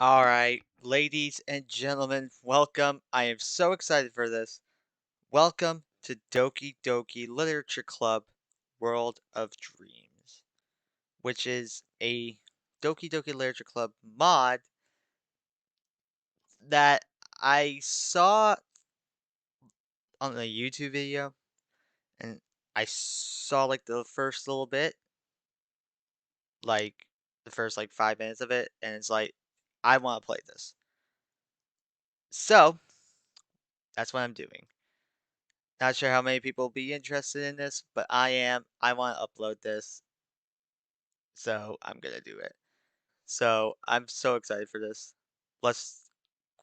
All right, ladies and gentlemen, welcome. I am so excited for this. Welcome to Doki Doki Literature Club World of Dreams, which is a Doki Doki Literature Club mod that I saw on a YouTube video, and I saw like the first little bit, like the first like 5 minutes of it, and it's like, I want to play this. So that's what I'm doing. Not sure how many people will be interested in this, but I am. I want to upload this, so I'm gonna do it. So I'm so excited for this. Let's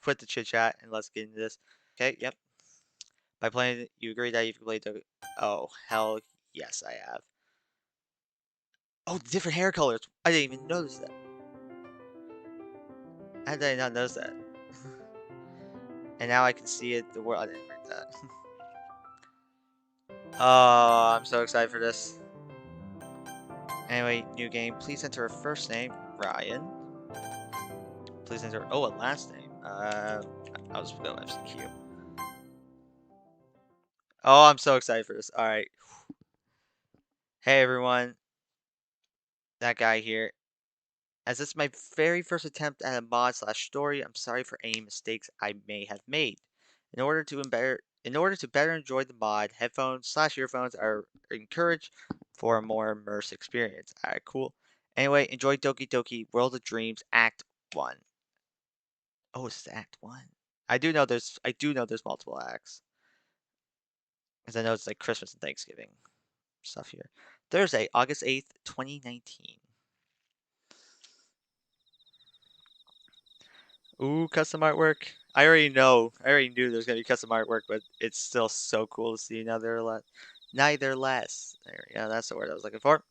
quit the chit chat and let's get into this. Okay, yep. By playing, you agree that you've played the. Oh, hell yes, I have. Oh, different hair colors. I didn't even notice that. How did I not notice that? And now I can see it. The world. I didn't read that. Oh, I'm so excited for this. Anyway, new game. Please enter a first name, Ryan. Please enter. Oh, a last name. I'll just go FCQ. Oh, I'm so excited for this. All right. Hey everyone, that guy here. As this is my very first attempt at a mod slash story, I'm sorry for any mistakes I may have made. In order to better enjoy the mod, headphones slash earphones are encouraged for a more immersive experience. All right, cool. Anyway, enjoy Doki Doki World of Dreams Act 1. Oh, it's Act 1. I do know there's multiple acts. Because I know it's like Christmas and Thanksgiving stuff here. Thursday, August 8th, 2019. Ooh, custom artwork. I already know. I already knew there's gonna be custom artwork, but it's still so cool to see neither less. There, yeah, that's the word I was looking for.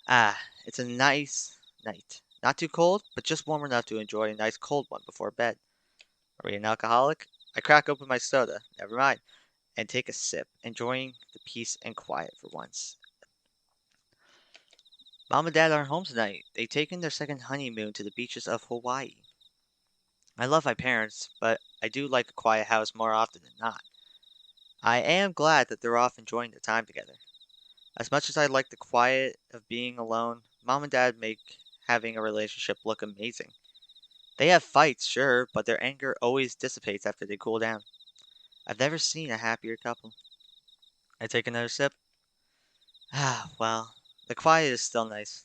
Ah, it's a nice night. Not too cold, but just warm enough to enjoy a nice cold one before bed. Are we an alcoholic? I crack open my soda, never mind, and take a sip, enjoying the peace and quiet for once. Mom and Dad aren't home tonight. They've taken their second honeymoon to the beaches of Hawaii. I love my parents, but I do like a quiet house more often than not. I am glad that they're off enjoying their time together. As much as I like the quiet of being alone, Mom and Dad make having a relationship look amazing. They have fights, sure, but their anger always dissipates after they cool down. I've never seen a happier couple. I take another sip. Ah, well, the quiet is still nice.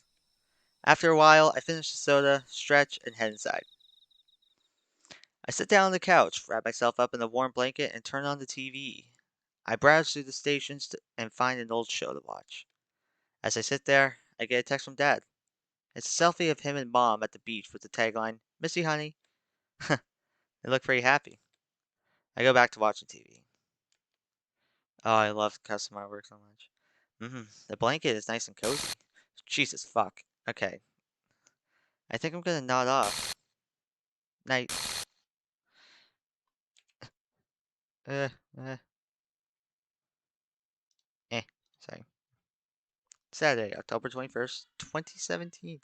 After a while, I finish the soda, stretch, and head inside. I sit down on the couch, wrap myself up in a warm blanket, and turn on the TV. I browse through the stations and find an old show to watch. As I sit there, I get a text from Dad. It's a selfie of him and Mom at the beach with the tagline, "Miss you, honey." They look pretty happy. I go back to watching TV. Oh, I love custom artwork so much. The blanket is nice and cozy. Jesus fuck. Okay. I think I'm gonna nod off. Night. Uh, uh, eh. Sorry. Saturday, October 21st, 2017.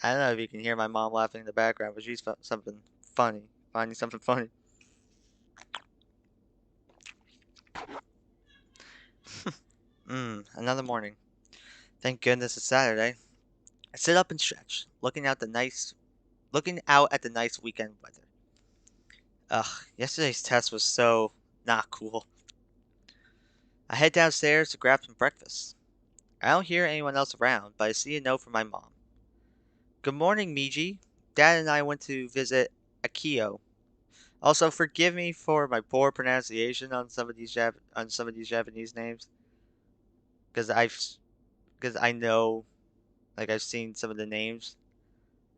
I don't know if you can hear my mom laughing in the background, but she's something funny. Finding something funny. Another morning. Thank goodness it's Saturday. I sit up and stretch, looking out at the nice weekend weather. Ugh, yesterday's test was so not cool. I head downstairs to grab some breakfast. I don't hear anyone else around, but I see a note from my mom. Good morning, Miji. Dad and I went to visit Akio. Also, forgive me for my poor pronunciation on some of these Japanese names, because I know, like I've seen some of the names,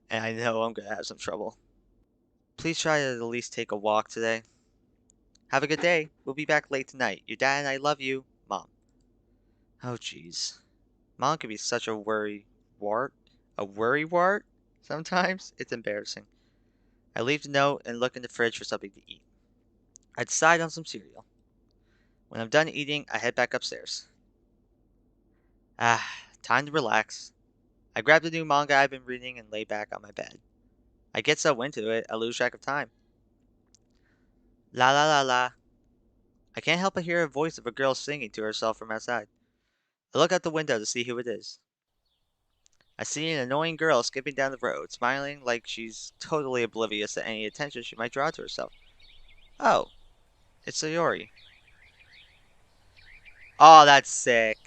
and I know I'm gonna have some trouble. Please try to at least take a walk today. Have a good day. We'll be back late tonight. Your dad and I love you, Mom. Oh, jeez. Mom can be such a wart. A worry wart? Sometimes it's embarrassing. I leave the note and look in the fridge for something to eat. I decide on some cereal. When I'm done eating, I head back upstairs. Ah, time to relax. I grab the new manga I've been reading and lay back on my bed. I get so into it, I lose track of time. La la la la. I can't help but hear a voice of a girl singing to herself from outside. I look out the window to see who it is. I see an annoying girl skipping down the road, smiling like she's totally oblivious to any attention she might draw to herself. Oh, it's Sayori. Oh, that's sick.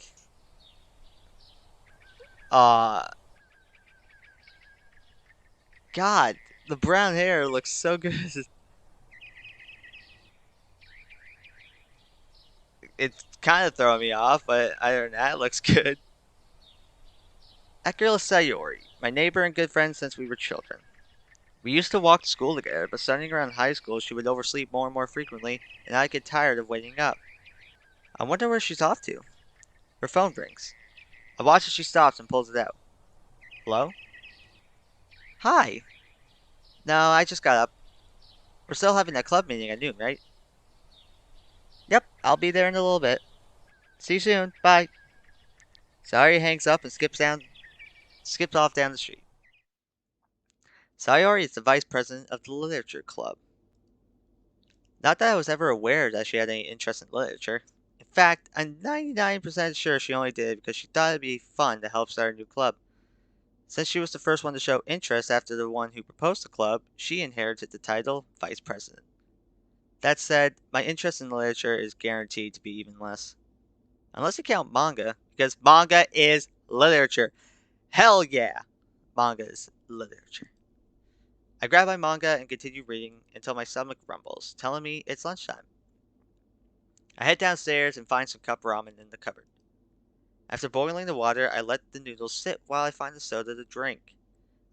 Uh, God, the brown hair looks so good. It's kind of throwing me off, but other than that, it looks good. That girl is Sayori, my neighbor and good friend since we were children. We used to walk to school together, but starting around high school, she would oversleep more and more frequently, and I'd get tired of waking up. I wonder where she's off to. Her phone rings. I watch as she stops and pulls it out. Hello? Hi. No, I just got up. We're still having that club meeting at noon, right? Yep, I'll be there in a little bit. See you soon. Bye. Sayori hangs up and skips off down the street. Sayori is the vice president of the literature club. Not that I was ever aware that she had any interest in literature. In fact, I'm 99% sure she only did it because she thought it'd be fun to help start a new club. Since she was the first one to show interest after the one who proposed the club, she inherited the title Vice President. That said, my interest in literature is guaranteed to be even less. Unless you count manga, because manga is literature. Hell yeah! Manga is literature. I grab my manga and continue reading until my stomach rumbles, telling me it's lunchtime. I head downstairs and find some cup ramen in the cupboard. After boiling the water, I let the noodles sit while I find the soda to drink.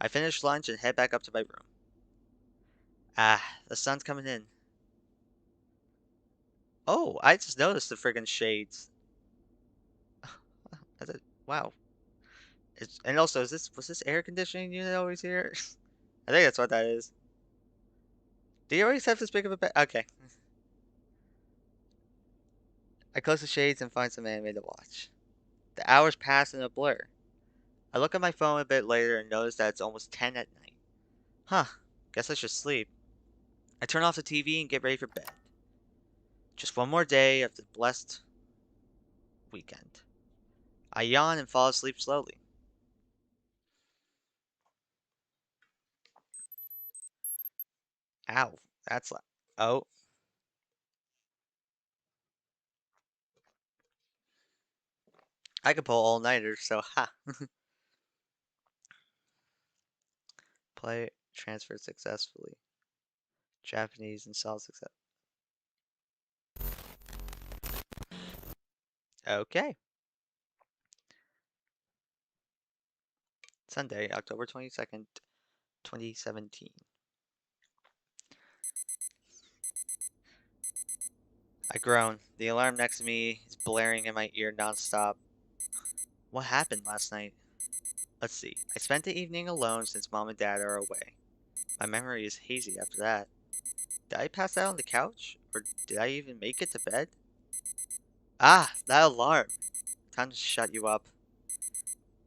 I finish lunch and head back up to my room. Ah, the sun's coming in. Oh, I just noticed the friggin' shades. Wow. And also, was this air conditioning unit always here? I think that's what that is. Do you always have this big of a bed? Okay. I close the shades and find some anime to watch. The hours pass in a blur. I look at my phone a bit later and notice that it's almost 10 at night. Huh, guess I should sleep. I turn off the TV and get ready for bed. Just one more day of the blessed weekend. I yawn and fall asleep slowly. Ow, that's loud. Oh, I could pull all-nighters, so ha. Play transferred successfully. Japanese installed success. Okay. Sunday, October 22nd, 2017. I groan. The alarm next to me is blaring in my ear nonstop. What happened last night? Let's see. I spent the evening alone since mom and dad are away. My memory is hazy after that. Did I pass out on the couch? Or did I even make it to bed? Ah, that alarm! Time to shut you up.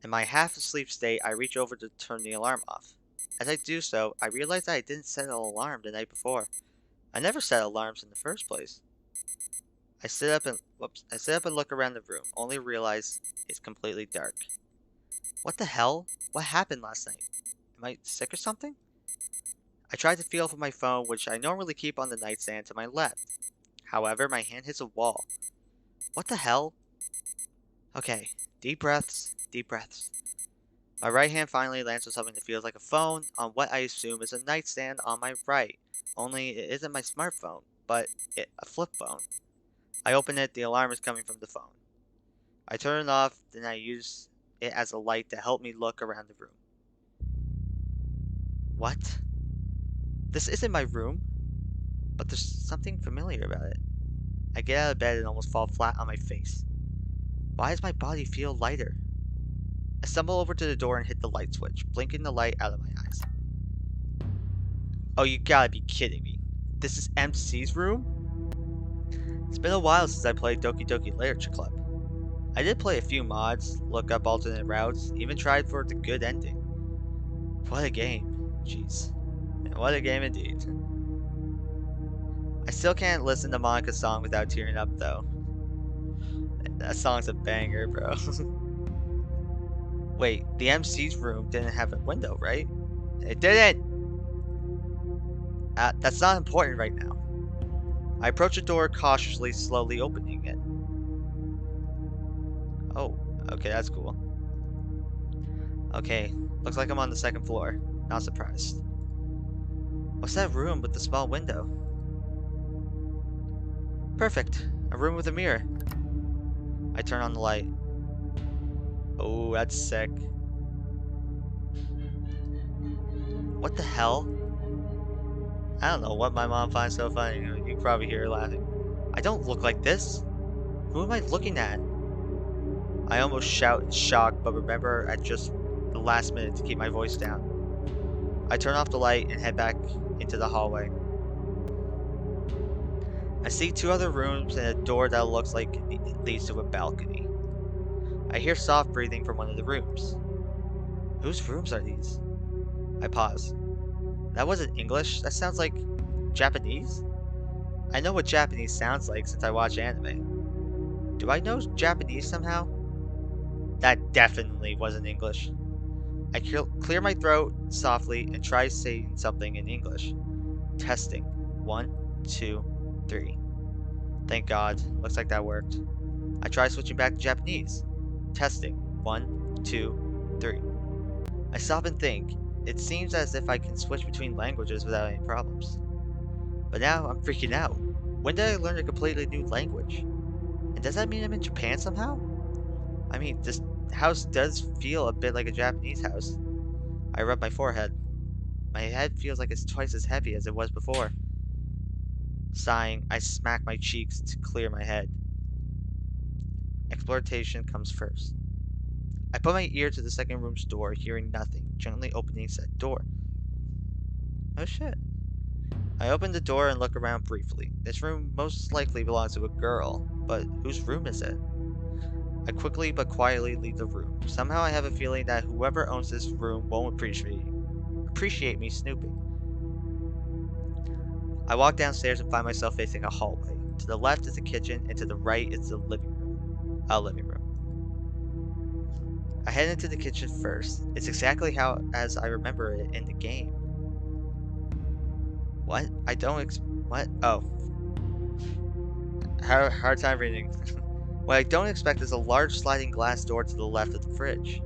In my half-asleep state, I reach over to turn the alarm off. As I do so, I realize that I didn't set an alarm the night before. I never set alarms in the first place. I sit up and look around the room, only to realize it's completely dark. What the hell? What happened last night? Am I sick or something? I try to feel for my phone, which I normally keep on the nightstand to my left. However, my hand hits a wall. What the hell? Okay, deep breaths, deep breaths. My right hand finally lands on something that feels like a phone on what I assume is a nightstand on my right. Only it isn't my smartphone, but a flip phone. I open it, the alarm is coming from the phone. I turn it off, then I use it as a light to help me look around the room. What? This isn't my room, but there's something familiar about it. I get out of bed and almost fall flat on my face. Why does my body feel lighter? I stumble over to the door and hit the light switch, blinking the light out of my eyes. Oh, you gotta be kidding me. This is MC's room? It's been a while since I played Doki Doki Literature Club. I did play a few mods, look up alternate routes, even tried for the good ending. What a game. Jeez. What a game indeed. I still can't listen to Monica's song without tearing up though. That song's a banger, bro. Wait, the MC's room didn't have a window, right? It didn't! That's not important right now. I approach the door cautiously, slowly opening it. Oh, okay, that's cool. Okay, looks like I'm on the second floor. Not surprised. What's that room with the small window? Perfect. A room with a mirror. I turn on the light. Oh, that's sick. What the hell? I don't know what my mom finds so funny. You can probably hear her laughing. I don't look like this. Who am I looking at? I almost shout in shock, but remember at just the last minute to keep my voice down. I turn off the light and head back into the hallway. I see two other rooms and a door that looks like it leads to a balcony. I hear soft breathing from one of the rooms. Whose rooms are these? I pause. That wasn't English. That sounds like Japanese? I know what Japanese sounds like since I watch anime. Do I know Japanese somehow? That definitely wasn't English. I clear my throat softly and try saying something in English. Testing. 1, 2, 3. Thank God. Looks like that worked. I try switching back to Japanese. Testing. 1, 2, 3. I stop and think. It seems as if I can switch between languages without any problems. But now I'm freaking out. When did I learn a completely new language? And does that mean I'm in Japan somehow? I mean, this house does feel a bit like a Japanese house. I rub my forehead. My head feels like it's twice as heavy as it was before. Sighing, I smack my cheeks to clear my head. Exploration comes first. I put my ear to the second room's door, hearing nothing, gently opening said door. Oh shit. I open the door and look around briefly. This room most likely belongs to a girl, but whose room is it? I quickly but quietly leave the room. Somehow I have a feeling that whoever owns this room won't appreciate me snooping. I walk downstairs and find myself facing a hallway. To the left is the kitchen, and to the right is the living room. A living room. I head into the kitchen first. It's exactly as I remember it in the game. What? What? Oh. Hard time reading. What I don't expect is a large sliding glass door to the left of the fridge.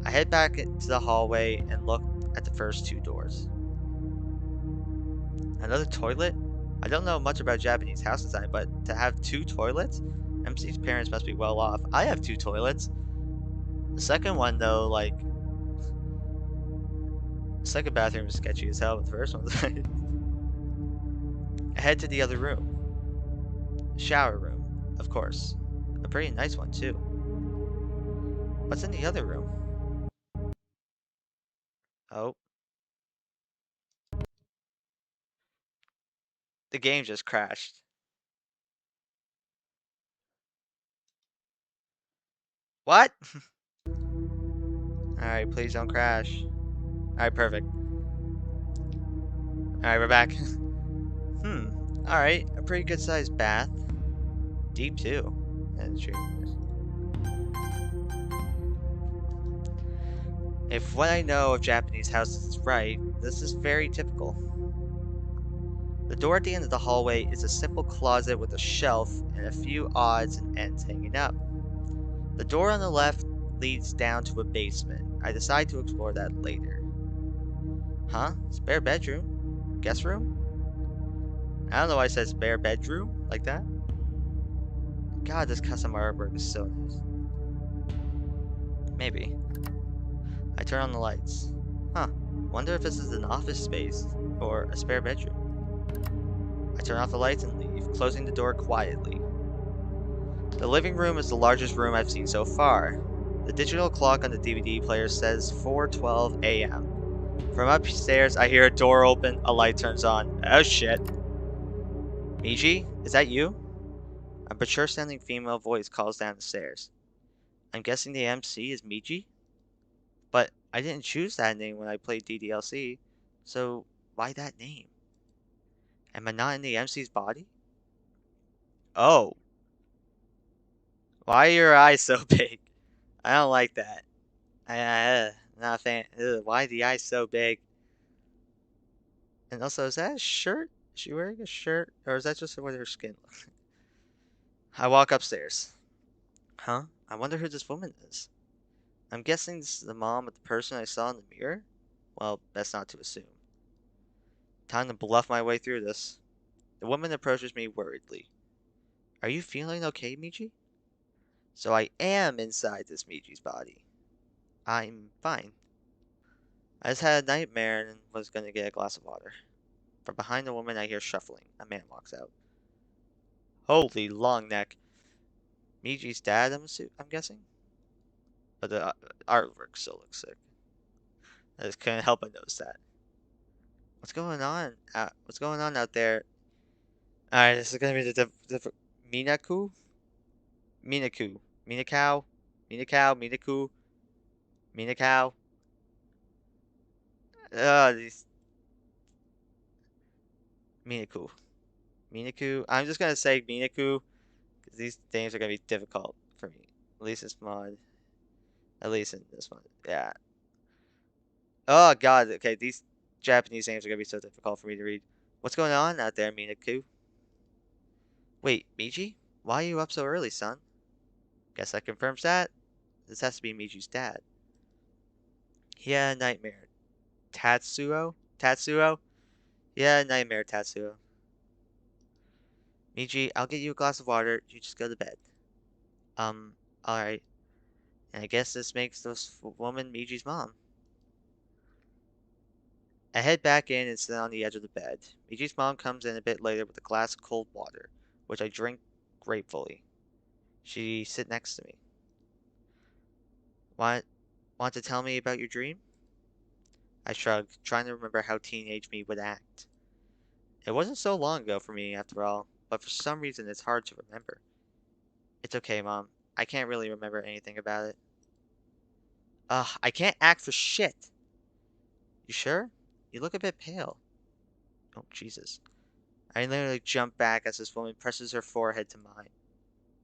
I head back into the hallway and look at the first two doors. Another toilet? I don't know much about Japanese house design, but to have two toilets? MC's parents must be well off. I have two toilets. The second one, though, like... The second bathroom is sketchy as hell, but the first one's... I head to the other room. Shower room, of course. A pretty nice one, too. What's in the other room? Oh. The game just crashed. What? Alright, please don't crash. Alright, perfect. Alright, we're back. Alright, a pretty good sized bath. Deep too. That's true. If what I know of Japanese houses is right, this is very typical. The door at the end of the hallway is a simple closet with a shelf and a few odds and ends hanging up. The door on the left leads down to a basement. I decide to explore that later. Huh? Spare bedroom? Guest room? I don't know why it says spare bedroom like that. God, this custom artwork is so nice. Maybe. I turn on the lights. Huh. Wonder if this is an office space or a spare bedroom. I turn off the lights and leave, closing the door quietly. The living room is the largest room I've seen so far. The digital clock on the DVD player says 4:12 a.m. From upstairs, I hear a door open, a light turns on. Oh shit. Miji, is that you? I'm mature-sounding female voice calls down the stairs. I'm guessing the MC is Miji? But I didn't choose that name when I played DDLC, so why that name? Am I not in the MC's body? Oh, why are your eyes so big? I don't like that. Not a fan. Why are the eyes so big? And also, is that a shirt? Is she wearing a shirt? Or is that just what her skin looks like? I walk upstairs. Huh? I wonder who this woman is. I'm guessing this is the mom of the person I saw in the mirror? Well, that's not to assume. Time to bluff my way through this. The woman approaches me worriedly. Are you feeling okay, Michi? So I am inside this Michi's body. I'm fine. I just had a nightmare and was gonna get a glass of water. From behind the woman I hear shuffling. A man walks out. Holy long neck. Michi's dad, I'm guessing? But the artwork still looks sick. I just couldn't help but notice that. What's going on? What's going on out there? Alright, this is gonna be the Minaku? Minaku. Minakau? Minakau? Minaku? Minakau? These Minaku. Minaku. I'm just gonna say Minaku because these names are gonna be difficult for me. At least this mod. At least in this one. Yeah. Oh god, okay, these Japanese names are gonna be so difficult for me to read. What's going on out there, Minaku? Wait, Miji? Why are you up so early, son? Guess that confirms that. This has to be Miji's dad. He had a nightmare. Tatsuo? Tatsuo? Yeah, nightmare, Tatsuo. Miji, I'll get you a glass of water. You just go to bed. Alright. And I guess this makes this woman Miji's mom. I head back in and sit on the edge of the bed. Miji's mom comes in a bit later with a glass of cold water, which I drink gratefully. She sit next to me. Want to tell me about your dream? I shrug, trying to remember how teenage me would act. It wasn't so long ago for me, after all, but for some reason it's hard to remember. It's okay, Mom. I can't really remember anything about it. Ugh, I can't act for shit. You sure? You look a bit pale. Oh, Jesus. I literally jump back as this woman presses her forehead to mine.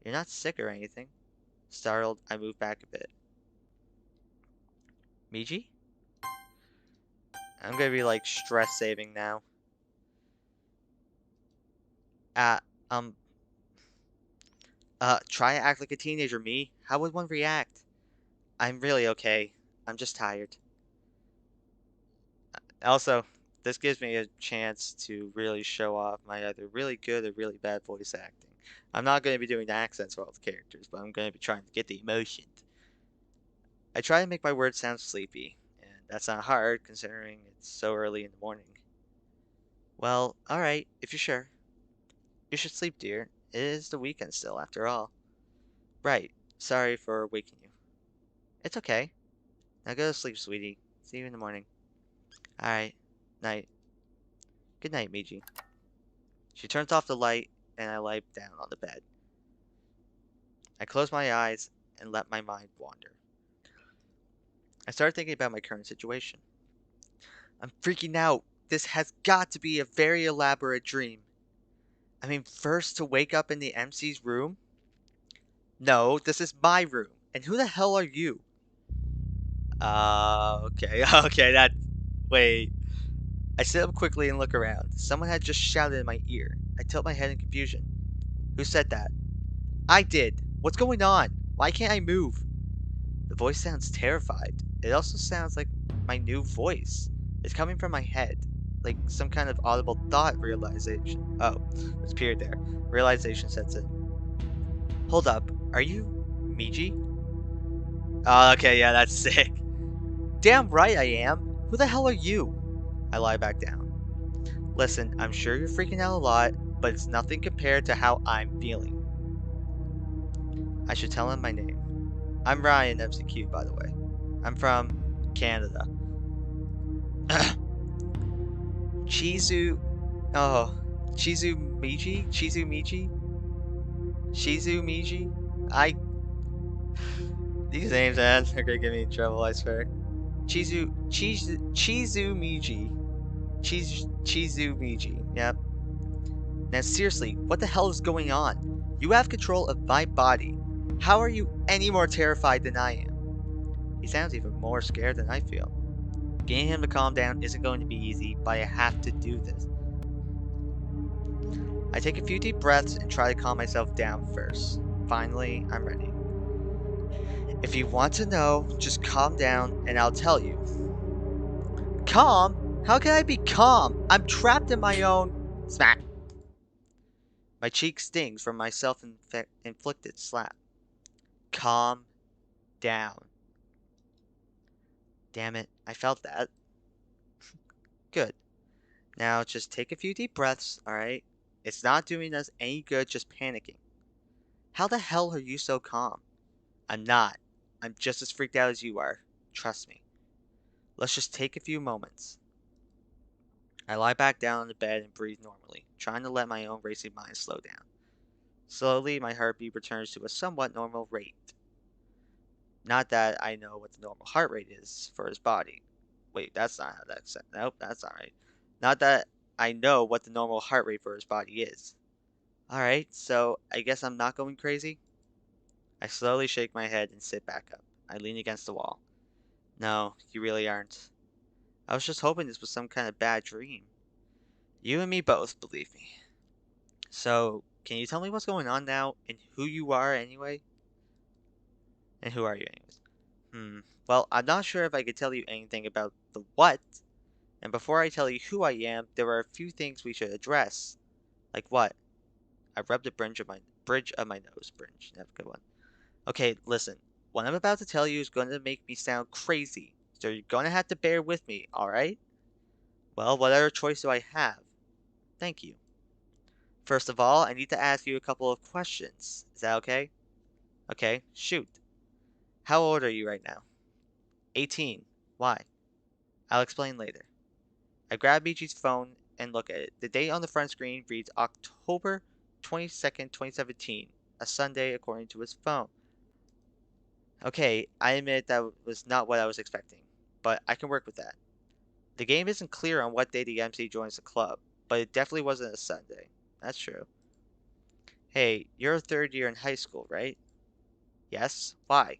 You're not sick or anything. Startled, I move back a bit. Miji? I'm gonna be like stress saving now. Uh, um, try to act like a teenager, me. How would one react? I'm really okay. I'm just tired. Also, this gives me a chance to really show off my either really good or really bad voice acting. I'm not going to be doing the accents for all the characters, but I'm going to be trying to get the emotion. I try to make my words sound sleepy, and that's not hard considering it's so early in the morning. Well, alright, if you're sure. You should sleep, dear. It is the weekend still, after all. Right. Sorry for waking you. It's okay. Now go to sleep, sweetie. See you in the morning. Alright. Night. Good night, Miji. She turns off the light, and I lie down on the bed. I close my eyes and let my mind wander. I start thinking about my current situation. I'm freaking out. This has got to be a very elaborate dream. I mean, first to wake up in the MC's room? No, this is my room. And who the hell are you? Okay, okay, that... Wait. I sit up quickly and look around. Someone had just shouted in my ear. I tilt my head in confusion. Who said that? I did. What's going on? Why can't I move? The voice sounds terrified. It also sounds like my new voice. It's coming from my head. Like some kind of audible thought realization. Oh, it's appeared there. Realization sets in. Hold up. Are you Miji? Oh, okay, yeah, that's sick. Damn right I am. Who the hell are you? I lie back down. Listen, I'm sure you're freaking out a lot, but it's nothing compared to how I'm feeling. I should tell him my name. I'm Ryan MCQ, by the way. I'm from Canada. Chizu... Oh. Chizu Miji? Chizu Miji? Shizumiji? These names, man, they're gonna get me in trouble, I swear. Chizumiji. Chizumiji, yep. Now seriously, what the hell is going on? You have control of my body. How are you any more terrified than I am? He sounds even more scared than I feel. Getting him to calm down isn't going to be easy, but I have to do this. I take a few deep breaths and try to calm myself down first. Finally, I'm ready. If you want to know, just calm down and I'll tell you. Calm? How can I be calm? I'm trapped in my own... Smack. My cheek stings from my self-inflicted slap. Calm down. Damn it, I felt that. Good. Now just take a few deep breaths, alright? It's not doing us any good just panicking. How the hell are you so calm? I'm not. I'm just as freaked out as you are. Trust me. Let's just take a few moments. I lie back down on the bed and breathe normally, trying to let my own racing mind slow down. Slowly, my heartbeat returns to a somewhat normal rate. Not that I know what the normal heart rate is for his body. Wait, that's not how that's said. Nope, that's not right. Not that I know what the normal heart rate for his body is. Alright, so I guess I'm not going crazy? I slowly shake my head and sit back up. I lean against the wall. No, you really aren't. I was just hoping this was some kind of bad dream. You and me both, believe me. So, can you tell me what's going on now and who you are anyway? And who are you anyways? Well, I'm not sure if I could tell you anything about the what. And before I tell you who I am, there are a few things we should address. Like what? I rubbed the bridge of my nose. Bridge, that's a good one. Okay, listen. What I'm about to tell you is going to make me sound crazy, so you're going to have to bear with me, alright? Well, what other choice do I have? Thank you. First of all, I need to ask you a couple of questions. Is that okay? Okay, shoot. How old are you right now? 18. Why? I'll explain later. I grab Michi's phone and look at it. The date on the front screen reads October 22nd, 2017, a Sunday according to his phone. Okay, I admit that was not what I was expecting, but I can work with that. The game isn't clear on what day the MC joins the club, but it definitely wasn't a Sunday. That's true. Hey, you're a third year in high school, right? Yes. Why?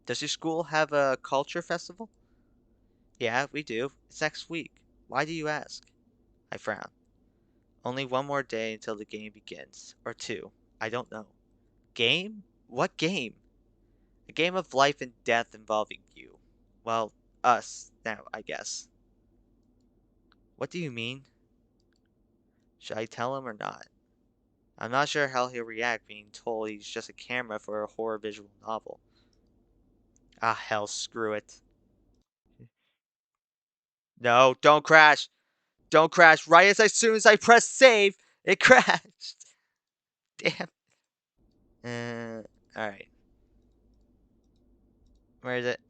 Does your school have a culture festival? Yeah, we do. It's next week. Why do you ask? I frown. Only one more day until the game begins. Or two. I don't know. Game? What game? A game of life and death involving you. Well, us, now, I guess. What do you mean? Should I tell him or not? I'm not sure how he'll react being told he's just a camera for a horror visual novel. Ah, hell, screw it. No, don't crash! Don't crash! Right as soon as I press save, it crashed! Damn. Alright. Where is it?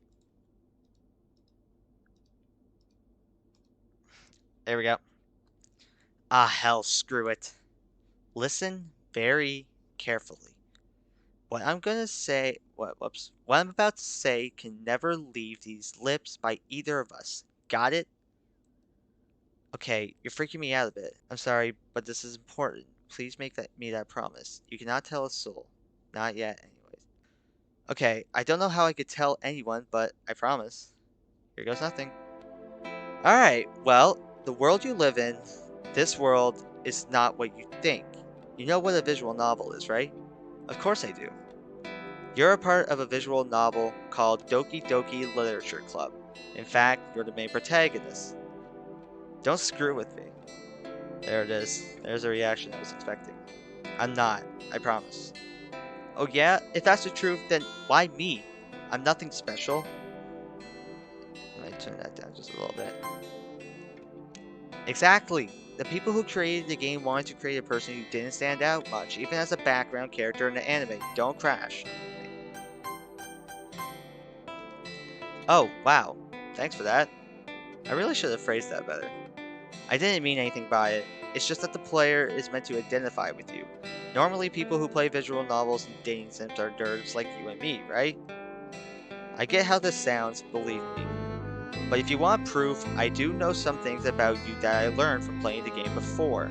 There we go. Ah, hell, screw it. Listen very carefully. What I'm gonna say, whoops. What I'm about to say can never leave these lips by either of us. Got it? Okay, you're freaking me out a bit. I'm sorry, but this is important. Please make me that promise. You cannot tell a soul. Not yet, anyways. Okay, I don't know how I could tell anyone, but I promise. Here goes nothing. Alright, well, the world you live in, this world, is not what you think. You know what a visual novel is, right? Of course I do. You're a part of a visual novel called Doki Doki Literature Club. In fact, you're the main protagonist. Don't screw with me. There it is. There's a reaction I was expecting. I'm not. I promise. Oh yeah? If that's the truth, then why me? I'm nothing special. Let me turn that down just a little bit. Exactly. The people who created the game wanted to create a person who didn't stand out much, even as a background character in the anime. Don't crash. Oh, wow. Thanks for that. I really should have phrased that better. I didn't mean anything by it. It's just that the player is meant to identify with you. Normally, people who play visual novels and dating sims are nerds like you and me, right? I get how this sounds, believe me. But if you want proof, I do know some things about you that I learned from playing the game before.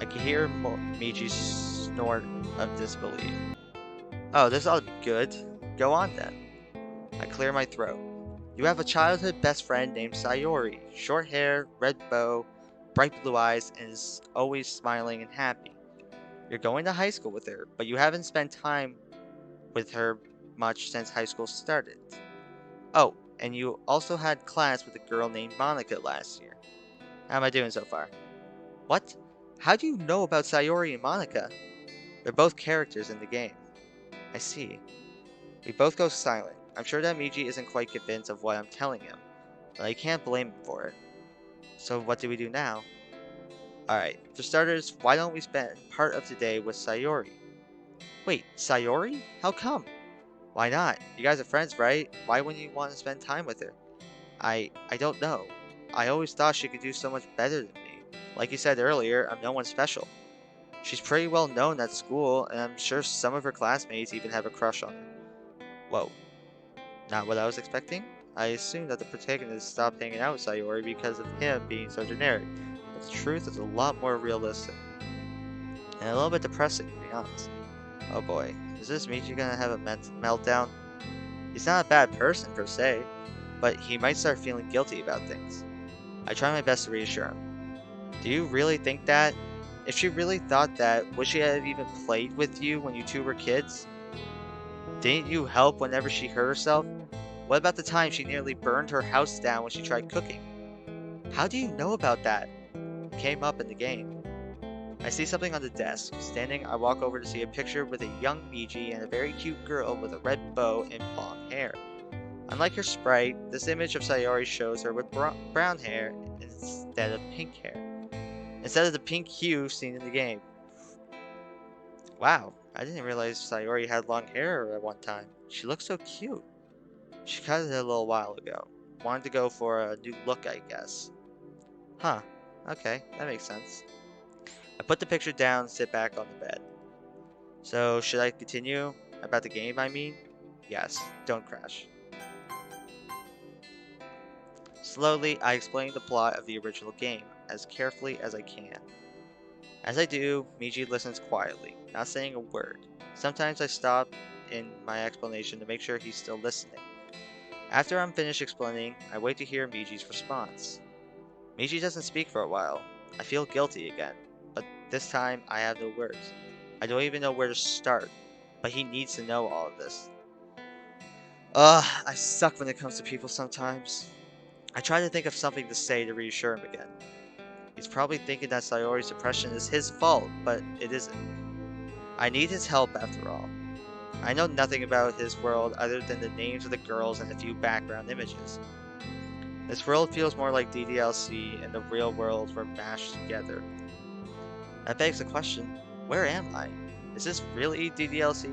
I can hear Miji's snort of disbelief. Oh, this ought to be good. Go on then. I clear my throat. You have a childhood best friend named Sayori. Short hair, red bow, bright blue eyes, and is always smiling and happy. You're going to high school with her, but you haven't spent time with her much since high school started. Oh, and you also had class with a girl named Monica last year. How am I doing so far? What? How do you know about Sayori and Monica? They're both characters in the game. I see. We both go silent. I'm sure that Miji isn't quite convinced of what I'm telling him, but I can't blame him for it. So what do we do now? Alright, for starters, why don't we spend part of today with Sayori? Wait, Sayori? How come? Why not? You guys are friends, right? Why wouldn't you want to spend time with her? I don't know. I always thought she could do so much better than me. Like you said earlier, I'm no one special. She's pretty well known at school, and I'm sure some of her classmates even have a crush on her. Whoa, not what I was expecting? I assumed that the protagonist stopped hanging out with Sayori because of him being so generic, but the truth is a lot more realistic. And a little bit depressing, to be honest. Oh boy, is this Michi gonna have a meltdown? He's not a bad person per se, but he might start feeling guilty about things. I try my best to reassure him. Do you really think that? If she really thought that, would she have even played with you when you two were kids? Didn't you help whenever she hurt herself? What about the time she nearly burned her house down when she tried cooking? How do you know about that? It came up in the game. I see something on the desk. Standing, I walk over to see a picture with a young Miji and a very cute girl with a red bow and blonde hair. Unlike her sprite, this image of Sayori shows her with brown hair instead of pink hair. Instead of the pink hue seen in the game. Wow, I didn't realize Sayori had long hair at one time. She looks so cute. She cut it a little while ago. Wanted to go for a new look, I guess. Huh, okay, that makes sense. I put the picture down and sit back on the bed. So, should I continue? About the game, I mean? Yes, don't crash. Slowly, I explain the plot of the original game, as carefully as I can. As I do, Miji listens quietly, not saying a word. Sometimes I stop in my explanation to make sure he's still listening. After I'm finished explaining, I wait to hear Miji's response. Miji doesn't speak for a while. I feel guilty again, but this time I have no words. I don't even know where to start, but he needs to know all of this. I suck when it comes to people sometimes. I try to think of something to say to reassure him again. He's probably thinking that Sayori's depression is his fault, but it isn't. I need his help after all. I know nothing about his world other than the names of the girls and a few background images. This world feels more like DDLC and the real world were mashed together. That begs the question, where am I? Is this really DDLC?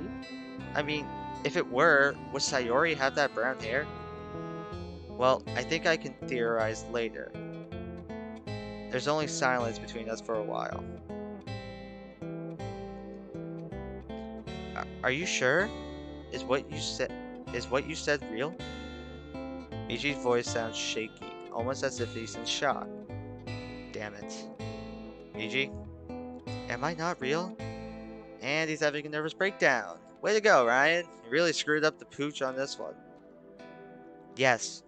I mean, if it were, would Sayori have that brown hair? Well, I think I can theorize later. There's only silence between us for a while. Are you sure? Is what you said real? Miji's voice sounds shaky, almost as if he's in shock. Damn it. Miji, am I not real? And he's having a nervous breakdown. Way to go, Ryan. You really screwed up the pooch on this one. Yes,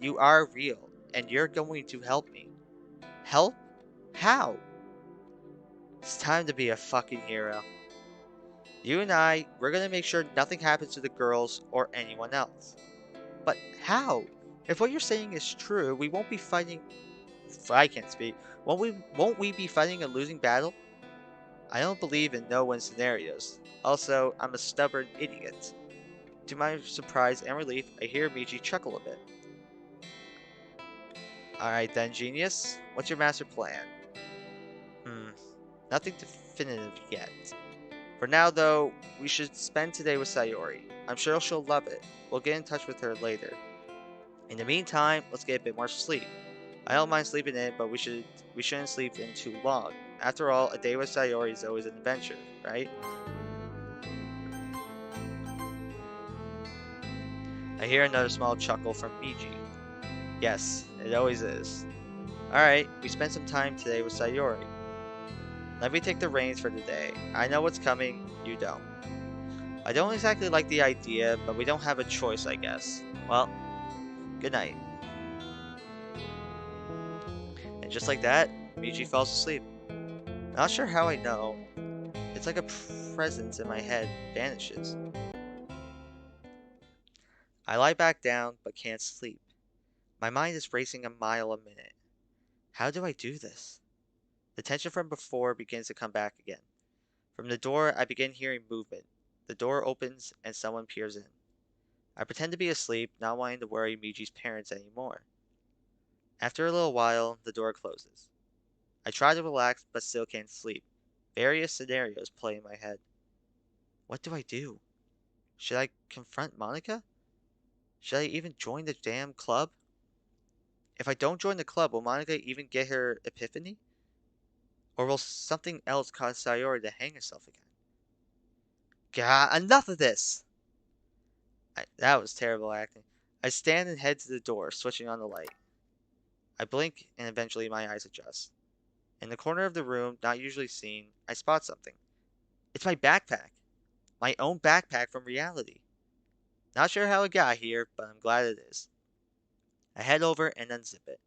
you are real, and you're going to help me. Help? How? It's time to be a fucking hero. You and we're gonna make sure nothing happens to the girls or anyone else. But how? If what you're saying is true, we won't be fighting. I can't speak. Won't we be fighting a losing battle? I don't believe in no-win scenarios. Also, I'm a stubborn idiot. To my surprise and relief, I hear Miji chuckle a bit. Alright then, genius. What's your master plan? Nothing definitive yet. For now, though, we should spend today with Sayori. I'm sure she'll love it. We'll get in touch with her later. In the meantime, let's get a bit more sleep. I don't mind sleeping in, but we shouldn't sleep in too long. After all, a day with Sayori is always an adventure, right? I hear another small chuckle from Miji. Yes, it always is. Alright, we spent some time today with Sayori. Let me take the reins for the day. I know what's coming, you don't. I don't exactly like the idea, but we don't have a choice, I guess. Well, good night. And just like that, Miji falls asleep. Not sure how I know. It's like a presence in my head vanishes. I lie back down, but can't sleep. My mind is racing a mile a minute. How do I do this? The tension from before begins to come back again. From the door, I begin hearing movement. The door opens and someone peers in. I pretend to be asleep, not wanting to worry Miji's parents anymore. After a little while, the door closes. I try to relax, but still can't sleep. Various scenarios play in my head. What do I do? Should I confront Monica? Should I even join the damn club? If I don't join the club, will Monica even get her epiphany? Or will something else cause Sayori to hang herself again? God, enough of this! That was terrible acting. I stand and head to the door, switching on the light. I blink, and eventually my eyes adjust. In the corner of the room, not usually seen, I spot something. It's my backpack. My own backpack from reality. Not sure how it got here, but I'm glad it is. I head over and unzip it.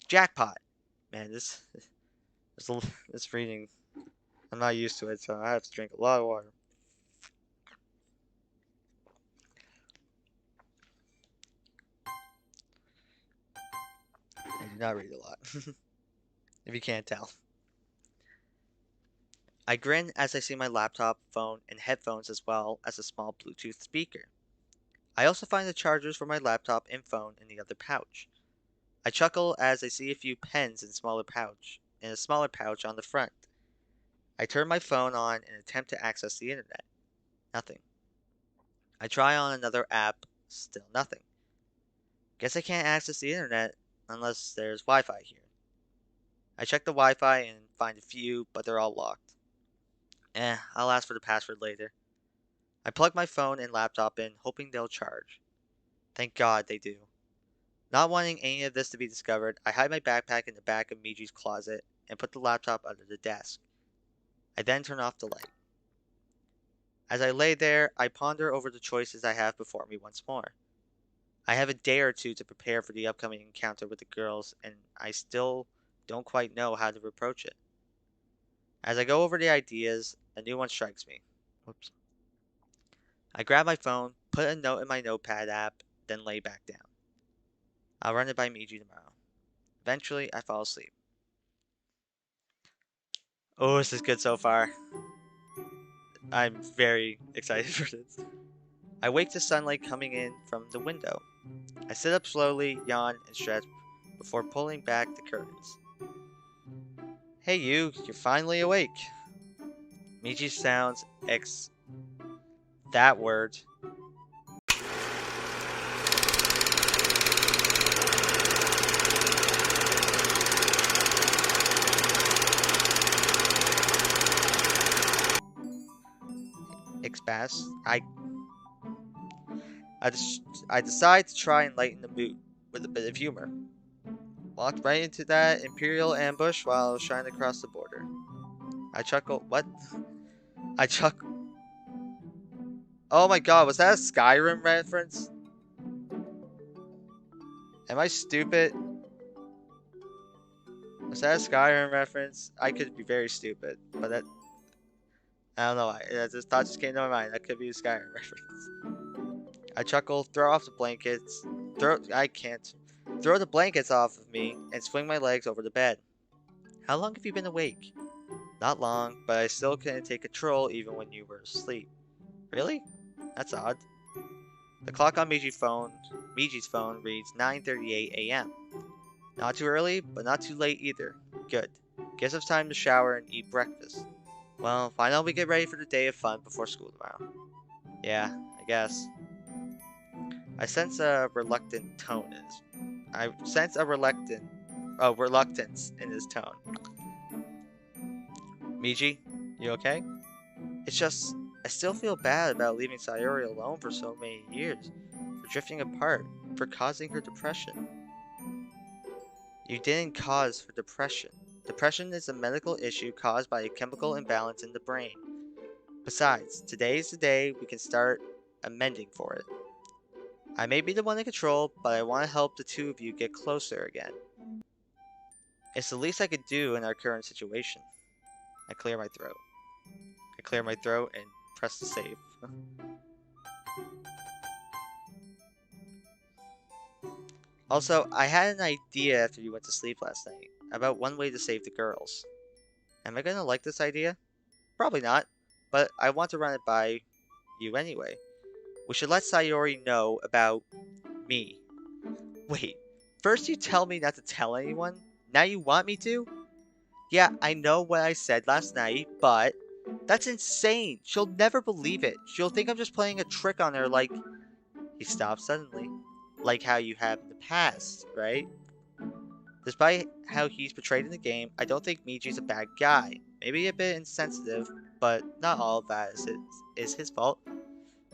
Jackpot! Man, this reading, I'm not used to it, so I have to drink a lot of water. I do not read a lot, if you can't tell. I grin as I see my laptop, phone, and headphones as well as a small Bluetooth speaker. I also find the chargers for my laptop and phone in the other pouch. I chuckle as I see a few pens in a smaller pouch on the front. I turn my phone on and attempt to access the internet. Nothing. I try on another app, still nothing. Guess I can't access the internet unless there's Wi-Fi here. I check the Wi-Fi and find a few, but they're all locked. I'll ask for the password later. I plug my phone and laptop in, hoping they'll charge. Thank God they do. Not wanting any of this to be discovered, I hide my backpack in the back of Miji's closet and put the laptop under the desk. I then turn off the light. As I lay there, I ponder over the choices I have before me once more. I have a day or two to prepare for the upcoming encounter with the girls, and I still don't quite know how to approach it. As I go over the ideas, a new one strikes me. Whoops. I grab my phone, put a note in my notepad app, then lay back down. I'll run it by Miji tomorrow. Eventually, I fall asleep. Oh, this is good so far. I'm very excited for this. I wake to sunlight coming in from the window. I sit up slowly, yawn, and stretch before pulling back the curtains. Hey you're finally awake. Miji sounds that word. Expass. I decide to try and lighten the mood with a bit of humor. Walked right into that Imperial ambush while I was trying to cross the border. I chuckle. What? I chuckle. Oh my god, was that a Skyrim reference? Am I stupid? Was that a Skyrim reference? I could be very stupid, but that... I don't know why. This thought just came to my mind. That could be a Skyrim reference. I chuckle, throw off the blankets. I can't. Throw the blankets off of me and swing my legs over the bed. How long have you been awake? Not long, but I still couldn't take control even when you were asleep. Really? That's odd. The clock on Miji's phone reads 9:38 a.m. Not too early, but not too late either. Good. Guess it's time to shower and eat breakfast. Well, finally we get ready for the day of fun before school tomorrow. Yeah, I guess. I sense a reluctant tone in his... reluctance in his tone. Miji, you okay? It's just, I still feel bad about leaving Sayori alone for so many years, for drifting apart, for causing her depression. You didn't cause her depression. Depression is a medical issue caused by a chemical imbalance in the brain. Besides, today is the day we can start amending for it. I may be the one in control, but I want to help the two of you get closer again. It's the least I could do in our current situation. I clear my throat. I clear my throat and press the save. Also, I had an idea after you went to sleep last night about one way to save the girls. Am I gonna like this idea? Probably not, but I want to run it by you anyway. We should let Sayori know about me. Wait, first you tell me not to tell anyone, now you want me to? Yeah, I know what I said last night, but that's insane. She'll never believe it. She'll think I'm just playing a trick on her like... He stops suddenly. Like how you have in the past, right? Despite how he's portrayed in the game, I don't think Miji's a bad guy. Maybe a bit insensitive, but not all of that is his fault.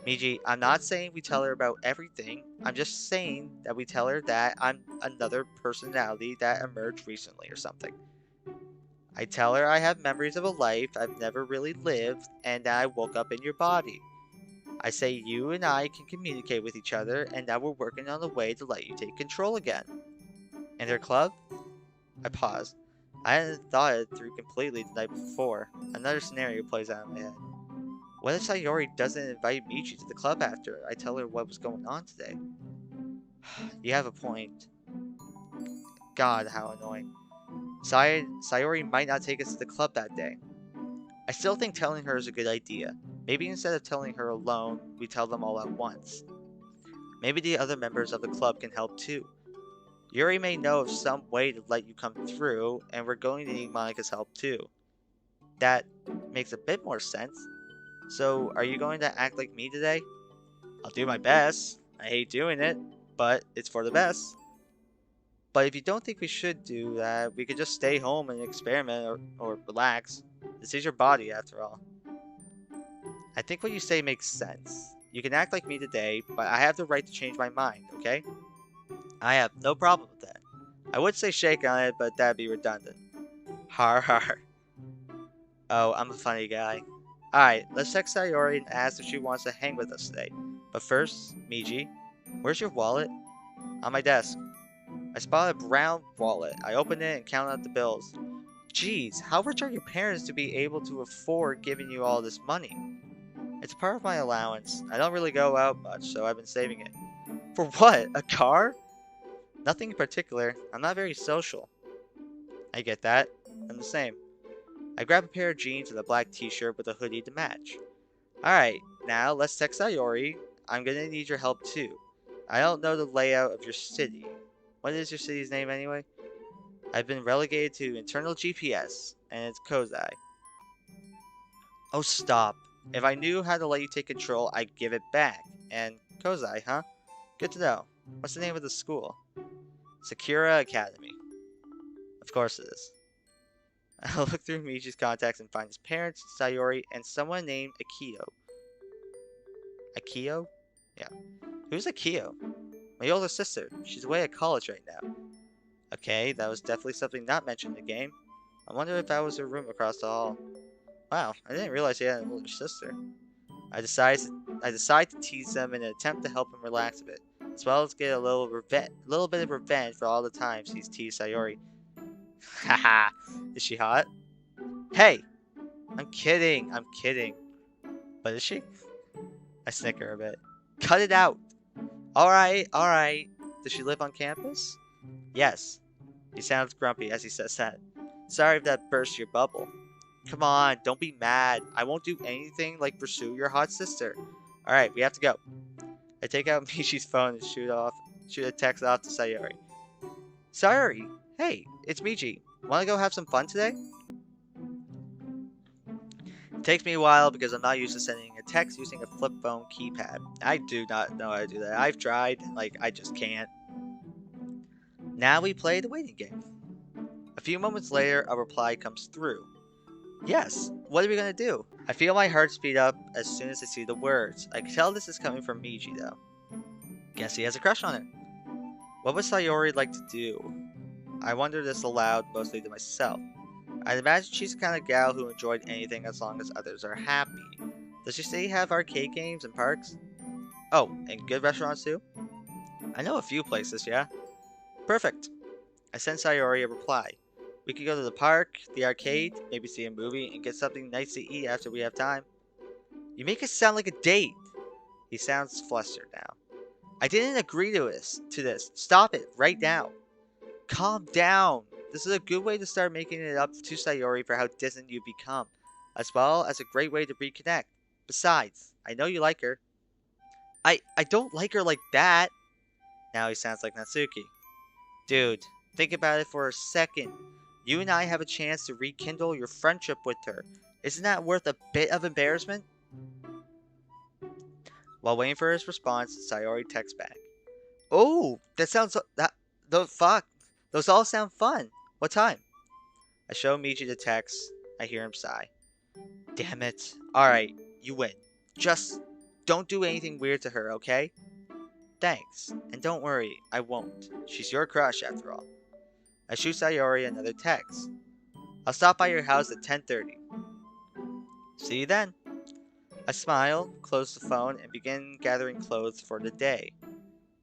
Miji, I'm not saying we tell her about everything. I'm just saying that we tell her that I'm another personality that emerged recently or something. I tell her I have memories of a life I've never really lived and that I woke up in your body. I say you and I can communicate with each other and that we're working on a way to let you take control again. In their club? I pause. I hadn't thought it through completely the night before. Another scenario plays out in my head. What if Sayori doesn't invite Michi to the club after I tell her what was going on today? You have a point. God, how annoying. Sayori might not take us to the club that day. I still think telling her is a good idea. Maybe instead of telling her alone, we tell them all at once. Maybe the other members of the club can help too. Yuri may know of some way to let you come through, and we're going to need Monika's help too. That makes a bit more sense. So, are you going to act like me today? I'll do my best. I hate doing it, but it's for the best. But if you don't think we should do that, we could just stay home and experiment or relax. This is your body, after all. I think what you say makes sense. You can act like me today, but I have the right to change my mind, okay? I have no problem with that. I would say shake on it, but that'd be redundant. Har har. Oh, I'm a funny guy. Alright, let's text Sayori and ask if she wants to hang with us today. But first, Miji, where's your wallet? On my desk. I spotted a brown wallet. I opened it and counted out the bills. Geez, how rich are your parents to be able to afford giving you all this money? It's part of my allowance. I don't really go out much, so I've been saving it. For what? A car? Nothing in particular. I'm not very social. I get that. I'm the same. I grab a pair of jeans and a black t-shirt with a hoodie to match. Alright, now let's text Sayori. I'm gonna need your help too. I don't know the layout of your city. What is your city's name anyway? I've been relegated to internal GPS, and it's Kozai. Oh, stop. If I knew how to let you take control, I'd give it back. And Kozai, huh? Good to know. What's the name of the school? Sakura Academy. Of course it is. I'll look through Michi's contacts and find his parents, Sayori, and someone named Akio. Akio? Yeah. Who's Akio? My older sister. She's away at college right now. Okay, that was definitely something not mentioned in the game. I wonder if that was her room across the hall. Wow, I didn't realize he had an older sister. I decide to tease them in an attempt to help him relax a bit, as well as get a little bit of revenge for all the times he's teased Sayori. Haha, is she hot? Hey! I'm kidding, I'm kidding. But is she? I snicker a bit. Cut it out! Alright, alright. Does she live on campus? Yes. He sounds grumpy as he says that. Sorry if that burst your bubble. Come on, don't be mad. I won't do anything like pursue your hot sister. Alright, we have to go. I take out Michi's phone and shoot a text off to Sayori. Sayori! Hey, it's Michi. Wanna go have some fun today? It takes me a while because I'm not used to sending a text using a flip phone keypad. I do not know how to do that. I've tried, I just can't. Now we play the waiting game. A few moments later, a reply comes through. Yes, what are we gonna do? I feel my heart speed up as soon as I see the words. I can tell this is coming from Miji though. Guess he has a crush on her. What would Sayori like to do? I wonder this aloud, mostly to myself. I'd imagine she's the kind of gal who enjoyed anything as long as others are happy. Does she say have arcade games and parks? Oh, and good restaurants too? I know a few places, yeah? Perfect. I sent Sayori a reply. We could go to the park, the arcade, maybe see a movie, and get something nice to eat after we have time. You make it sound like a date. He sounds flustered now. I didn't agree to this. Stop it, right now. Calm down. This is a good way to start making it up to Sayori for how distant you've become, as well as a great way to reconnect. Besides, I know you like her. I don't like her like that. Now he sounds like Natsuki. Dude, think about it for a second. You and I have a chance to rekindle your friendship with her. Isn't that worth a bit of embarrassment? While waiting for his response, Sayori texts back. Oh, that sounds that the fuck. Those all sound fun. What time? I show Michi the text. I hear him sigh. Damn it. Alright, you win. Just don't do anything weird to her, okay? Thanks. And don't worry, I won't. She's your crush after all. I shoot Sayori another text. I'll stop by your house at 10:30. See you then. I smile, close the phone, and begin gathering clothes for the day.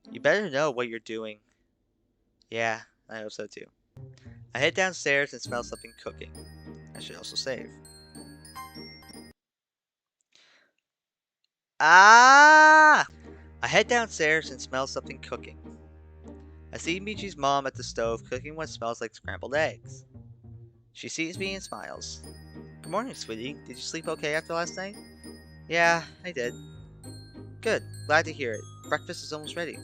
You better know what you're doing. Yeah, I hope so too. I head downstairs and smell something cooking. I should also save. Ah! I head downstairs and smell something cooking. I see Michi's mom at the stove cooking what smells like scrambled eggs. She sees me and smiles. Good morning, sweetie. Did you sleep okay after last night? Yeah, I did. Good. Glad to hear it. Breakfast is almost ready.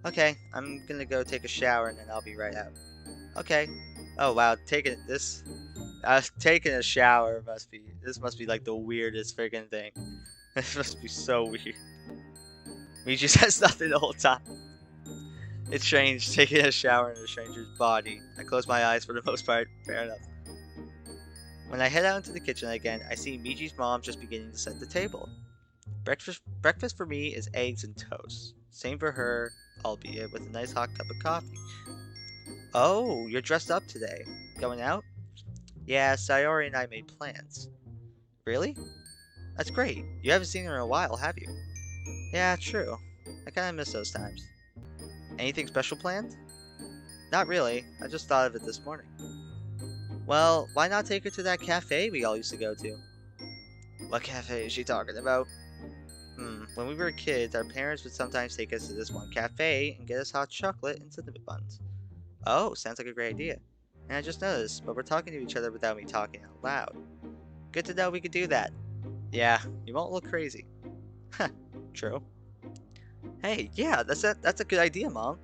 Okay, I'm gonna go take a shower and then I'll be right out. Okay. Oh wow, taking a shower this must be like the weirdest freaking thing. This must be so weird. Michi says nothing the whole time. It's strange taking a shower in a stranger's body. I close my eyes for the most part. Fair enough. When I head out into the kitchen again, I see Michi's mom just beginning to set the table. Breakfast for me is eggs and toast. Same for her, albeit with a nice hot cup of coffee. Oh, you're dressed up today. Going out? Yeah, Sayori and I made plans. Really? That's great. You haven't seen her in a while, have you? Yeah, true. I kinda miss those times. Anything special planned? Not really. I just thought of it this morning. Well, why not take her to that cafe we all used to go to? What cafe is she talking about? When we were kids, our parents would sometimes take us to this one cafe and get us hot chocolate and cinnamon buns. Oh, sounds like a great idea. And I just noticed, but we're talking to each other without me talking out loud. Good to know we could do that. Yeah, you won't look crazy. True. Hey, yeah, that's a good idea, Mom.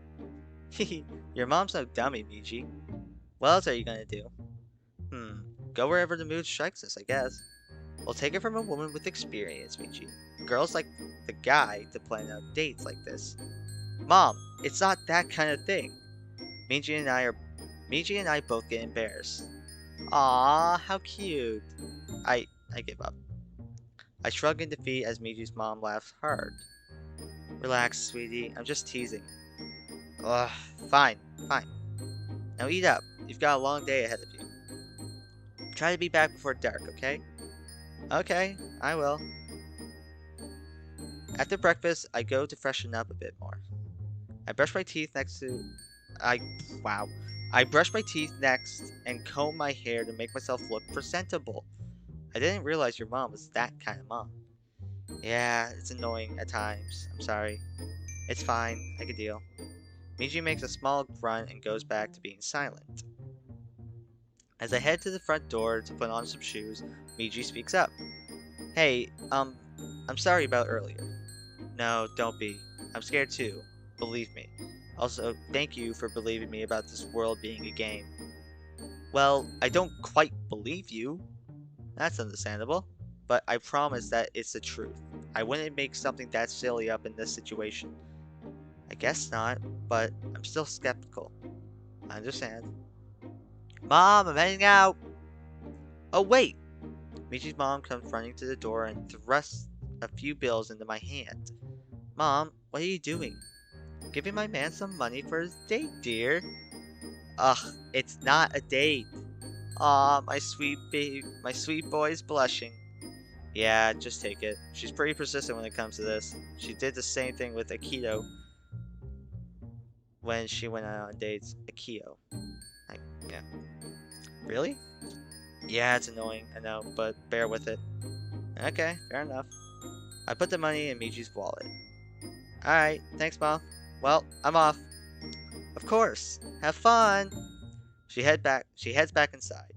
Your mom's no dummy, Miji. What else are you gonna do? Go wherever the mood strikes us, I guess. We'll take it from a woman with experience, Michi. Girls like the guy to plan out dates like this. Mom, it's not that kind of thing. Michi and I both get embarrassed. Aww, how cute. I give up. I shrug in defeat as Michi's mom laughs hard. Relax, sweetie. I'm just teasing. Ugh, fine. Now eat up. You've got a long day ahead of you. Try to be back before dark, okay? Okay, I will. After breakfast, I go to freshen up a bit more. I brush my teeth next and comb my hair to make myself look presentable. I didn't realize your mom was that kind of mom. Yeah, it's annoying at times. I'm sorry. It's fine. I can deal. Miji makes a small grunt and goes back to being silent. As I head to the front door to put on some shoes, Miji speaks up. Hey, I'm sorry about earlier. No, don't be. I'm scared too. Believe me. Also, thank you for believing me about this world being a game. Well, I don't quite believe you. That's understandable. But I promise that it's the truth. I wouldn't make something that silly up in this situation. I guess not, but I'm still skeptical. I understand. Mom, I'm heading out! Oh wait! Michi's mom comes running to the door and thrusts a few bills into my hand. Mom, what are you doing? Giving my man some money for his date, dear. Ugh, it's not a date. Aw, my sweet boy's blushing. Yeah, just take it. She's pretty persistent when it comes to this. She did the same thing with Akito when she went out on dates. Akio. Yeah. Really? Yeah, it's annoying, I know, but bear with it. Okay, fair enough. I put the money in Michi's wallet. Alright, thanks, Mom. Well, I'm off. Of course. Have fun. She heads back inside.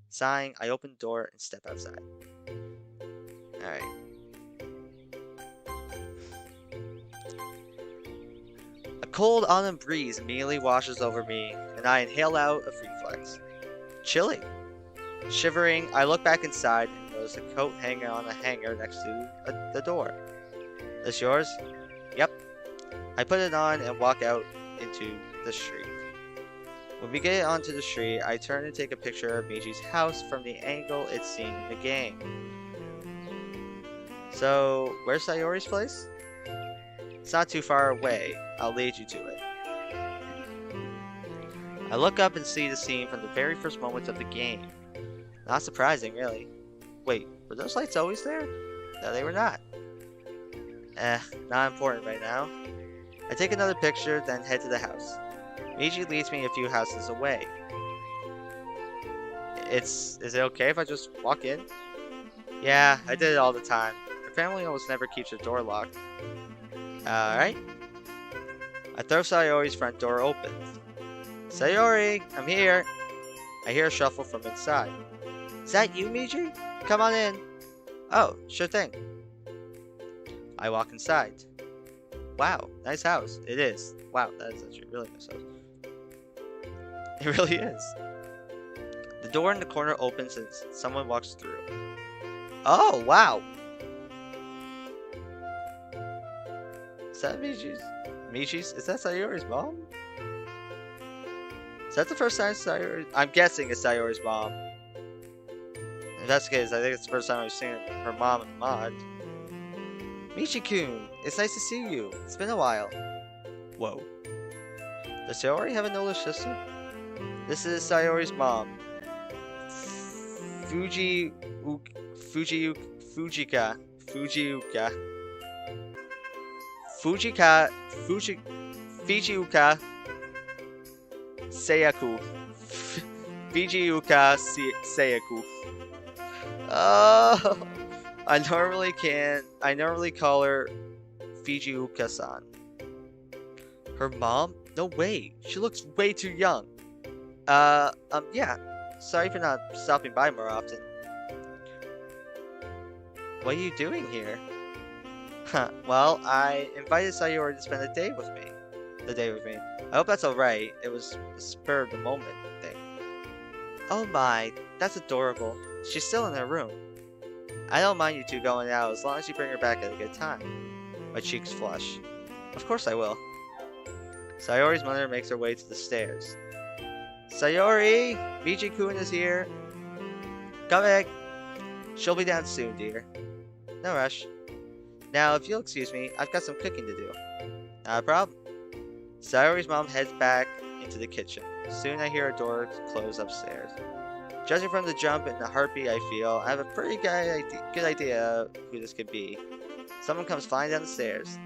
Sighing, I open the door and step outside. Alright. A cold autumn breeze immediately washes over me, and I inhale out of reflex. Chilly. Shivering, I look back inside and notice a coat hanging on a hanger next to the door. This yours? Yep. I put it on and walk out into the street. When we get onto the street, I turn and take a picture of Michi's house from the angle it's seen in the game. So, where's Sayori's place? It's not too far away. I'll lead you to it. I look up and see the scene from the very first moments of the game. Not surprising, really. Wait, were those lights always there? No, they were not. Not important right now. I take another picture, then head to the house. Michi leads me a few houses away. Is it okay if I just walk in? Yeah, I did it all the time. Her family almost never keeps their door locked. Alright. I throw Sayori's front door open. Sayori, I'm here. I hear a shuffle from inside. Is that you, Michi? Come on in. Oh, sure thing. I walk inside. Wow, nice house. It is. Wow, that is actually a really nice house. It really is. The door in the corner opens and someone walks through. Oh, wow. Is that Michi's? Michi's? Is that Sayori's mom? Is that the first time Sayori? I'm guessing it's Sayori's mom. If that's the case, I think it's the first time I've seen her mom in the mod. Michi-kun, it's nice to see you. It's been a while. Whoa. Does Sayori have an older sister? This is Sayori's mom. Fujiuka Seiyaku. Fujiuka Seiyaku. Oh, I normally call her Fujiuka-san. Her mom? No way. She looks way too young. Yeah. Sorry for not stopping by more often. What are you doing here? Huh, well, I invited Sayori to spend the day with me. I hope that's alright. It was a spur of the moment thing. Oh my, that's adorable. She's still in her room. I don't mind you two going out as long as you bring her back at a good time. My cheeks flush. Of course I will. Sayori's mother makes her way to the stairs. Sayori! Michi-kun is here. Coming! She'll be down soon, dear. No rush. Now, if you'll excuse me, I've got some cooking to do. Not a problem. Sayori's mom heads back into the kitchen. Soon I hear a door close upstairs. Judging from the jump and the heartbeat I feel, I have a pretty good idea who this could be. Someone comes flying down the stairs.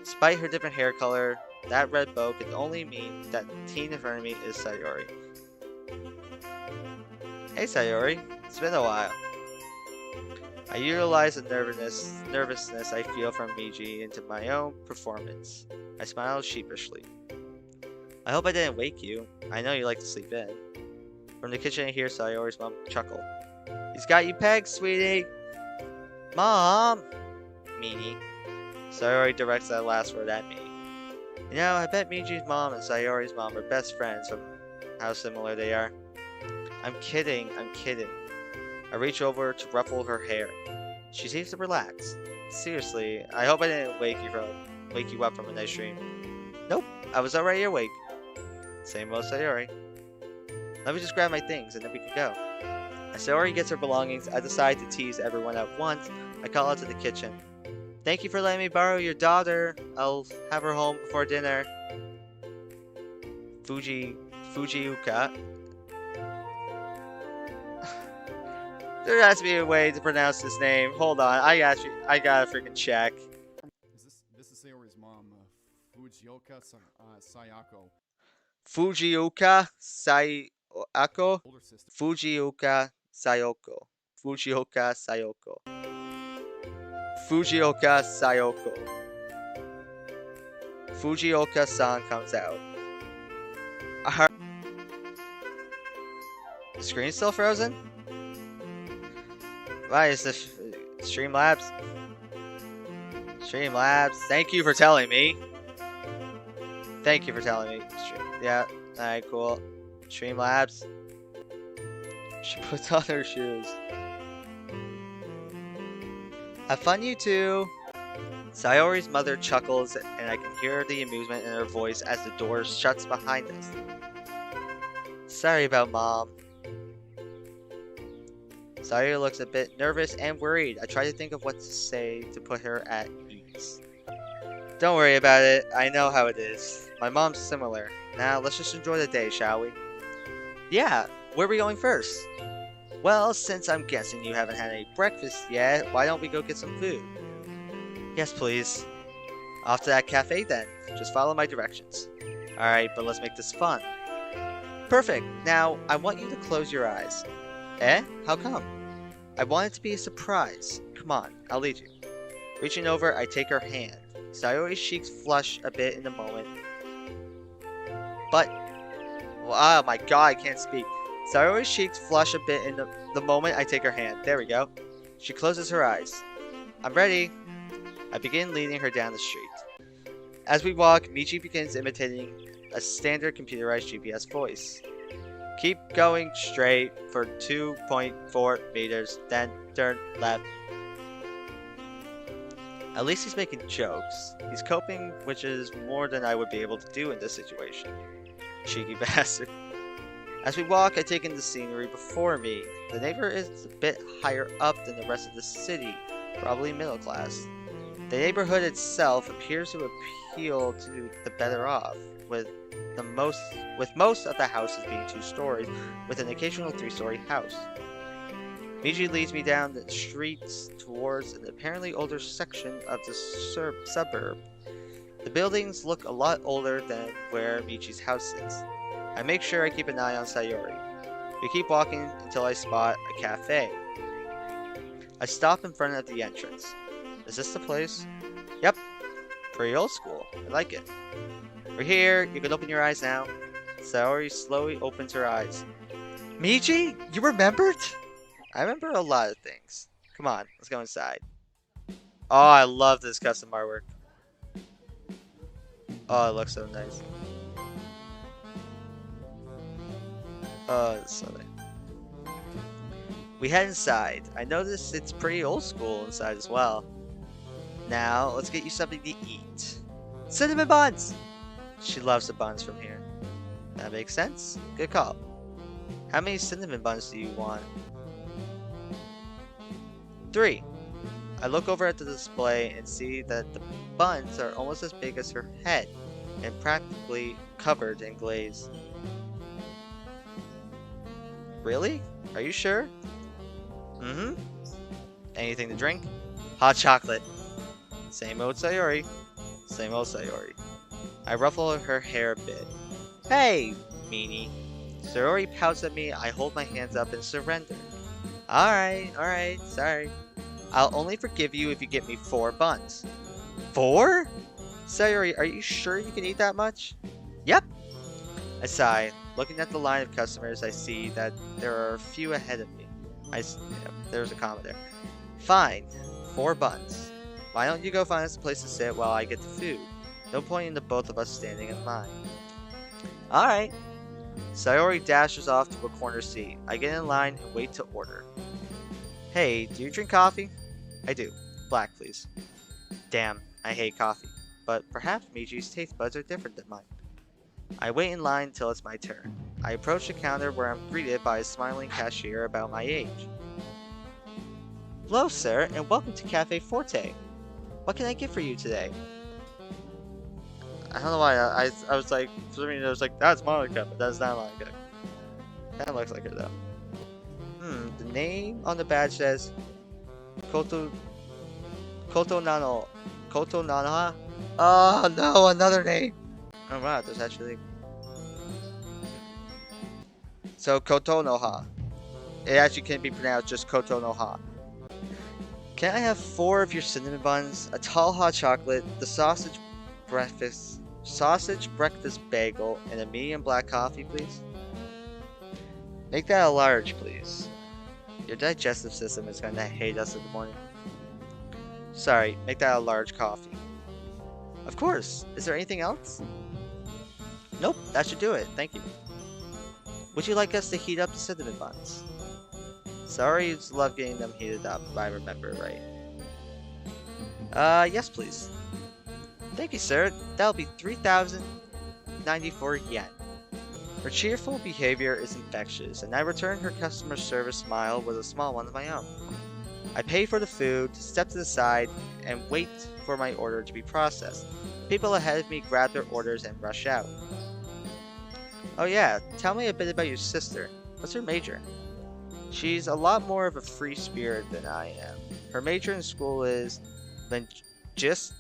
Despite her different hair color, that red bow could only mean that the teen in front of me is Sayori. Hey Sayori, it's been a while. I utilize the nervousness I feel from Michi into my own performance. I smile sheepishly. I hope I didn't wake you. I know you like to sleep in. From the kitchen I hear Sayori's mom chuckle. He's got you pegged, sweetie! Mom! Meanie. Sayori directs that last word at me. You know, I bet Michi's mom and Sayori's mom are best friends from how similar they are. I'm kidding. I reach over to ruffle her hair. She seems to relax. Seriously, I hope I didn't wake you up from a nice dream. Nope, I was already awake. Same old Sayori. Let me just grab my things and then we can go. As Sayori gets her belongings, I decide to tease everyone at once. I call out to the kitchen. Thank you for letting me borrow your daughter. I'll have her home before dinner. Fujiuka. There has to be a way to pronounce this name. Hold on, I gotta freaking check. This is Sayori's mom, Sayako. Fujiuka Sayako. Older sister. Fujiuka Sayoko. Fujioka Sayoko. Fujioka Sayoko. Fujioka-san comes out. The screen's still frozen? Why is this Streamlabs? Streamlabs, thank you for telling me. Thank you for telling me. Yeah, alright, cool. Streamlabs. She puts on her shoes. Have fun, you two. Sayori's mother chuckles, and I can hear the amusement in her voice as the door shuts behind us. Sorry about Mom. Sayori looks a bit nervous and worried. I try to think of what to say to put her at ease. Don't worry about it. I know how it is. My mom's similar. Now, let's just enjoy the day, shall we? Yeah, where are we going first? Well, since I'm guessing you haven't had any breakfast yet, why don't we go get some food? Yes, please. Off to that cafe then. Just follow my directions. Alright, but let's make this fun. Perfect. Now, I want you to close your eyes. Eh? How come? I want it to be a surprise. Come on, I'll lead you. Reaching over, I take her hand. Sayori's cheeks flush a bit in the moment. But... oh my god, I can't speak. Sayori's cheeks flush a bit in the moment I take her hand. There we go. She closes her eyes. I'm ready. I begin leading her down the street. As we walk, Michi begins imitating a standard computerized GPS voice. Keep going straight for 2.4 meters, then turn left. At least he's making jokes. He's coping, which is more than I would be able to do in this situation. Cheeky bastard. As we walk, I take in the scenery before me. The neighbor is a bit higher up than the rest of the city, probably middle class. The neighborhood itself appears to appeal to the better off, with most of the houses being 2 stories, with an occasional 3-story house. Michi leads me down the streets towards an apparently older section of the suburb. The buildings look a lot older than where Michi's house is. I make sure I keep an eye on Sayori. We keep walking until I spot a cafe. I stop in front of the entrance. Is this the place? Yep. Pretty old school. I like it. We're here. You can open your eyes now. Sayori slowly opens her eyes. Michi? You remembered? I remember a lot of things. Come on, let's go inside. Oh, I love this custom artwork. Oh, it looks so nice. Oh, it's so nice. We head inside. I noticed it's pretty old school inside as well. Now, let's get you something to eat. Cinnamon buns! She loves the buns from here. That makes sense. Good call. How many cinnamon buns do you want? 3. I look over at the display and see that the buns are almost as big as her head and practically covered in glaze. Really? Are you sure? Mm-hmm. Anything to drink? Hot chocolate. Same old Sayori. Same old Sayori. I ruffle her hair a bit. Hey, meanie. Sayori pouts at me. I hold my hands up and surrender. Alright, sorry. I'll only forgive you if you get me 4 buns. 4? Sayori, are you sure you can eat that much? Yep. I sigh. Looking at the line of customers, I see that there are a few ahead of me. There's a comma there. Fine. 4 buns. Why don't you go find us a place to sit while I get the food? No point in the both of us standing in line. Alright. Sayori dashes off to a corner seat. I get in line and wait to order. Hey, do you drink coffee? I do. Black, please. Damn, I hate coffee. But perhaps Michi's taste buds are different than mine. I wait in line until it's my turn. I approach the counter where I'm greeted by a smiling cashier about my age. Hello, sir, and welcome to Cafe Forte. What can I get for you today? I don't know why I was like, for some reason I was like, that's Monica, but that's not Monica. That looks like her though. The name on the badge says Koto Koto Nano Koto Nanoha? Oh no, another name! Oh wow, there's actually so Koto Noha. It actually can be pronounced just Koto Noha. Can I have 4 of your cinnamon buns, a tall hot chocolate, the sausage breakfast bagel, and a medium black coffee, please? Make that a large, please. Your digestive system is going to hate us in the morning. Sorry, make that a large coffee. Of course. Is there anything else? Nope, that should do it. Thank you. Would you like us to heat up the cinnamon buns? Sorry, you just love getting them heated up, if I remember right. Yes please. Thank you, sir. That'll be 3,094 yen. Her cheerful behavior is infectious, and I return her customer service smile with a small one of my own. I pay for the food, step to the side, and wait for my order to be processed. People ahead of me grab their orders and rush out. Oh yeah, tell me a bit about your sister. What's her major? She's a lot more of a free spirit than I am. Her major in school is linguistic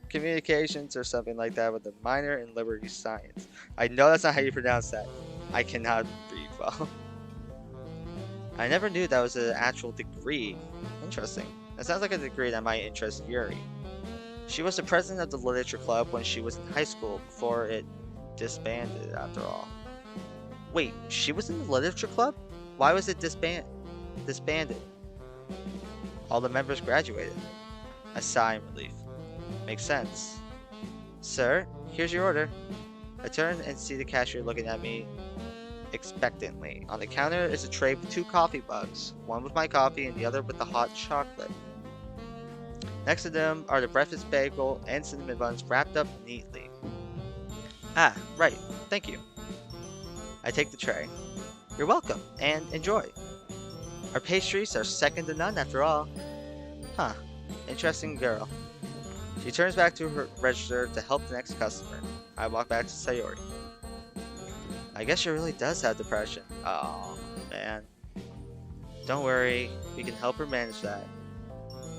communications or something like that with a minor in liberty science. I know that's not how you pronounce that. I cannot read well. I never knew that was an actual degree. Interesting. That sounds like a degree that might interest Yuri. She was the president of the literature club when she was in high school before it disbanded after all. Wait, she was in the literature club? Why was it disbanded? All the members graduated. I sigh in relief. Makes sense. Sir, here's your order. I turn and see the cashier looking at me expectantly. On the counter is a tray with 2 coffee mugs, one with my coffee and the other with the hot chocolate. Next to them are the breakfast bagel and cinnamon buns wrapped up neatly. Ah, right. Thank you. I take the tray. You're welcome, and enjoy. Our pastries are second to none after all. Huh. Interesting girl. She turns back to her register to help the next customer. I walk back to Sayori. I guess she really does have depression. Oh, man. Don't worry, we can help her manage that.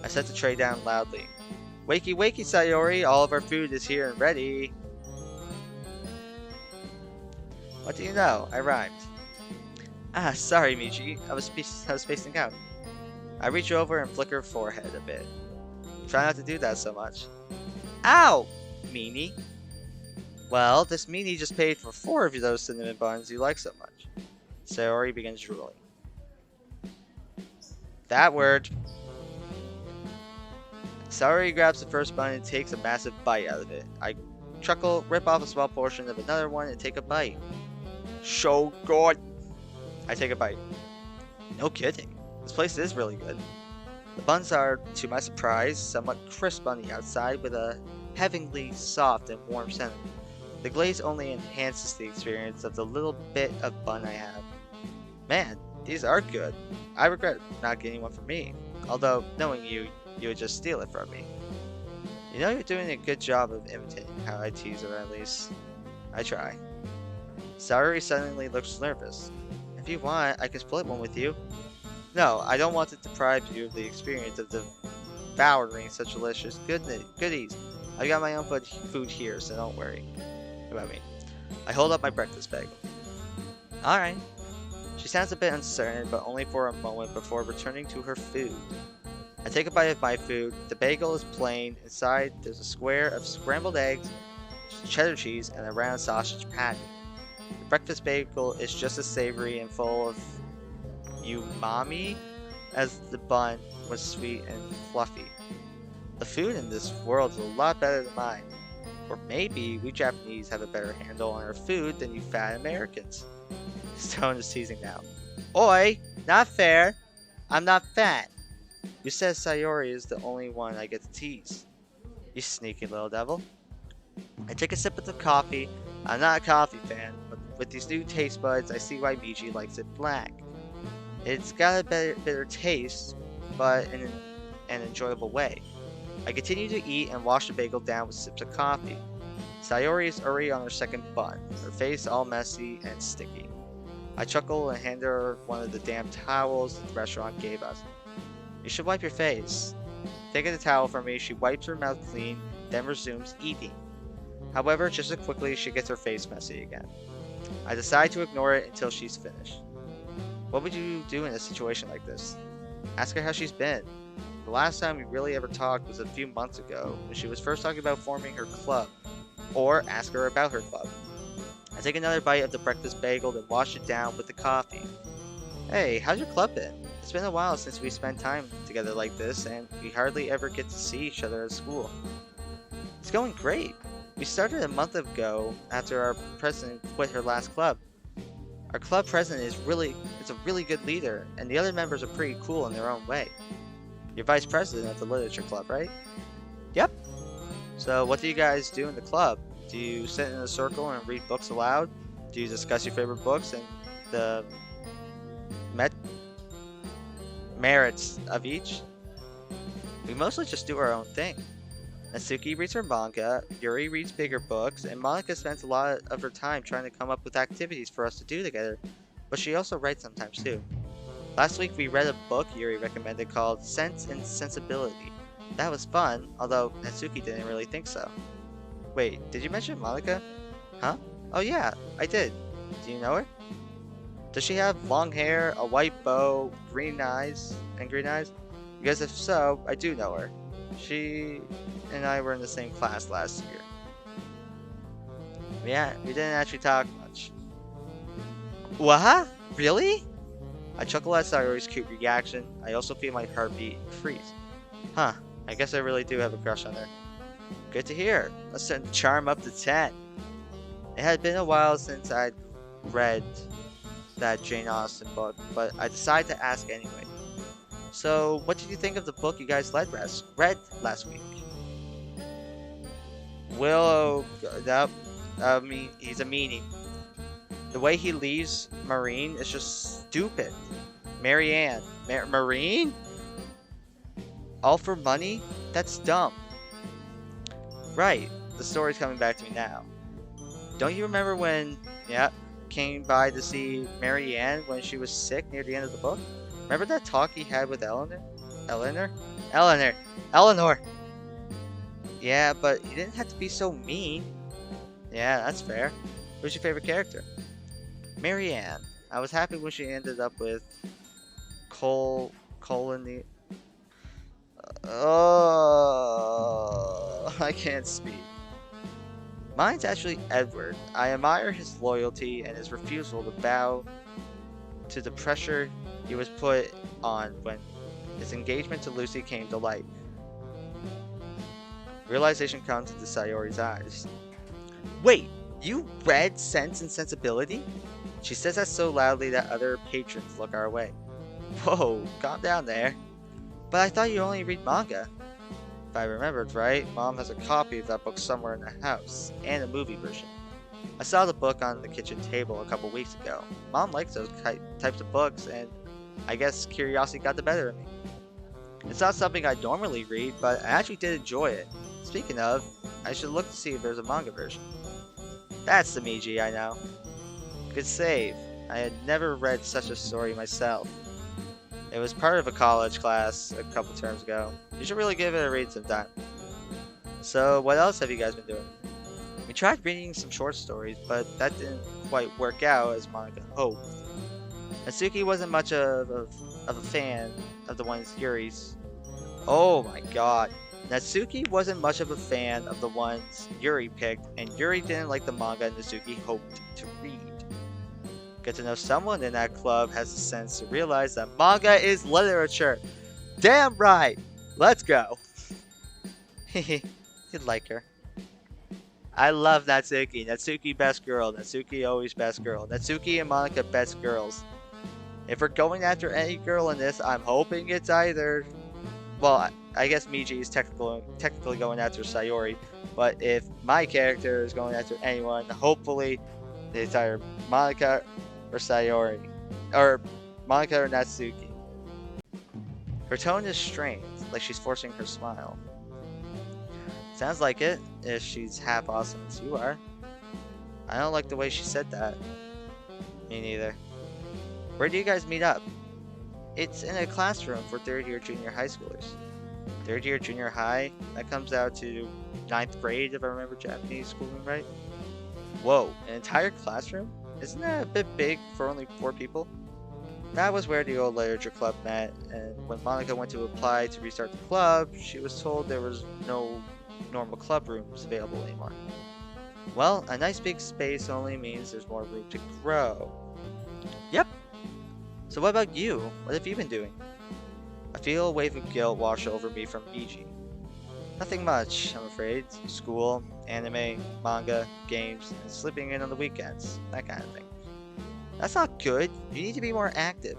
I set the tray down loudly. Wakey wakey, Sayori, all of our food is here and ready. What do you know? I rhymed. Ah, sorry, Michi. I was spacing out. I reach over and flick her forehead a bit. Try not to do that so much. Ow! Meanie. Well, this meanie just paid for 4 of those cinnamon buns you like so much. Sayori begins drooling. That word. Sayori grabs the first bun and takes a massive bite out of it. I chuckle, rip off a small portion of another one, and take a bite. So good! I take a bite. No kidding. This place is really good. The buns are, to my surprise, somewhat crisp on the outside with a heavenly soft and warm center. The glaze only enhances the experience of the little bit of bun I have. Man, these are good. I regret not getting one for me. Although, knowing you, you would just steal it from me. You know you're doing a good job of imitating how I tease her at least. I try. Sayori suddenly looks nervous. If you want, I can split one with you. No, I don't want to deprive you of the experience of devouring such delicious goodies. I got my own food here, so don't worry about me. I hold up my breakfast bagel. Alright. She sounds a bit uncertain, but only for a moment before returning to her food. I take a bite of my food. The bagel is plain. Inside, there's a square of scrambled eggs, cheddar cheese, and a round sausage patty. The breakfast bagel is just as savory and full of umami as the bun was sweet and fluffy. The food in this world is a lot better than mine. Or maybe we Japanese have a better handle on our food than you fat Americans. His tone is teasing now. Oi! Not fair! I'm not fat! You said Sayori is the only one I get to tease. You sneaky little devil. I take a sip of the coffee I'm not a coffee fan, but with these new taste buds, I see why Miji likes it black. It's got a bitter taste, but in an enjoyable way. I continue to eat and wash the bagel down with sips of coffee. Sayori is already on her second bun, her face all messy and sticky. I chuckle and hand her one of the damn towels the restaurant gave us. You should wipe your face. Taking the towel from me, she wipes her mouth clean, then resumes eating. However, just as quickly, she gets her face messy again. I decide to ignore it until she's finished. What would you do in a situation like this? Ask her how she's been. The last time we really ever talked was a few months ago, when she was first talking about forming her club. Or ask her about her club. I take another bite of the breakfast bagel, then wash it down with the coffee. Hey, how's your club been? It's been a while since we spent time together like this, and we hardly ever get to see each other at school. It's going great. We started a month ago after our president quit her last club. Our club president is a really good leader, and the other members are pretty cool in their own way. You're vice president of the literature club, right? Yep. So what do you guys do in the club? Do you sit in a circle and read books aloud? Do you discuss your favorite books and the merits of each? We mostly just do our own thing. Natsuki reads her manga, Yuri reads bigger books, and Monica spends a lot of her time trying to come up with activities for us to do together, but she also writes sometimes too. Last week we read a book Yuri recommended called Sense and Sensibility. That was fun, although Natsuki didn't really think so. Wait, did you mention Monica? Huh? Oh yeah, I did. Do you know her? Does she have long hair, a white bow, green eyes? Because if so, I do know her. She and I were in the same class last year. Yeah, we didn't actually talk much. What? Really? I chuckle at Sayori's cute reaction. I also feel my heartbeat freeze. Huh, I guess I really do have a crush on her. Good to hear. Let's send the charm up to 10. It had been a while since I'd read that Jane Austen book, but I decided to ask anyway. So, what did you think of the book you guys read last week? Willow, he's a meanie. The way he leaves Marine is just stupid. Marianne. Marine? All for money? That's dumb. Right, the story's coming back to me now. Don't you remember when, came by to see Marianne when she was sick near the end of the book? Remember that talk he had with Eleanor? Eleanor! Yeah, but you didn't have to be so mean. Yeah, that's fair. Who's your favorite character? Marianne. I was happy when she ended up with Colony. Oh, I can't speak. Mine's actually Edward. I admire his loyalty and his refusal to bow to the pressure he was put on when his engagement to Lucy came to light. Realization comes into Sayori's eyes. Wait, you read Sense and Sensibility? She says that so loudly that other patrons look our way. Whoa, calm down there. But I thought you only read manga. If I remembered right, Mom has a copy of that book somewhere in the house, and a movie version. I saw the book on the kitchen table a couple weeks ago. Mom likes those types of books, and I guess curiosity got the better of me. It's not something I normally read, but I actually did enjoy it. Speaking of, I should look to see if there's a manga version. That's the Miji I know. Good save. I had never read such a story myself. It was part of a college class a couple terms ago. You should really give it a read sometime. So, what else have you guys been doing? We tried reading some short stories, but that didn't quite work out as Monica hoped. Natsuki wasn't much of a fan of the ones Yuri's. Oh my god. Natsuki wasn't much of a fan of the ones Yuri picked, and Yuri didn't like the manga Natsuki hoped to read. Get to know someone in that club has the sense to realize that manga is literature. Damn right! Let's go! Hehe, you'd like her. I love Natsuki. Natsuki best girl. Natsuki always best girl. Natsuki and Monica best girls. If we're going after any girl in this, I'm hoping it's either well, I guess Miji is technically going after Sayori, but if my character is going after anyone, hopefully it's either Monica or Sayori, or Monica or Natsuki. Her tone is strained, like she's forcing her smile. Sounds like it, if she's half awesome as you are. I don't like the way she said that. Me neither. Where do you guys meet up? It's in a classroom for third year junior high schoolers. Third year junior high? That comes out to 9th grade if I remember Japanese schooling right. Whoa, an entire classroom? Isn't that a bit big for only 4 people? That was where the old literature club met, and when Monica went to apply to restart the club, she was told there was no normal club rooms available anymore. Well, a nice big space only means there's more room to grow. Yep. So what about you? What have you been doing? I feel a wave of guilt wash over me from Miji. Nothing much, I'm afraid. School, anime, manga, games, and sleeping in on the weekends. That kind of thing. That's not good. You need to be more active.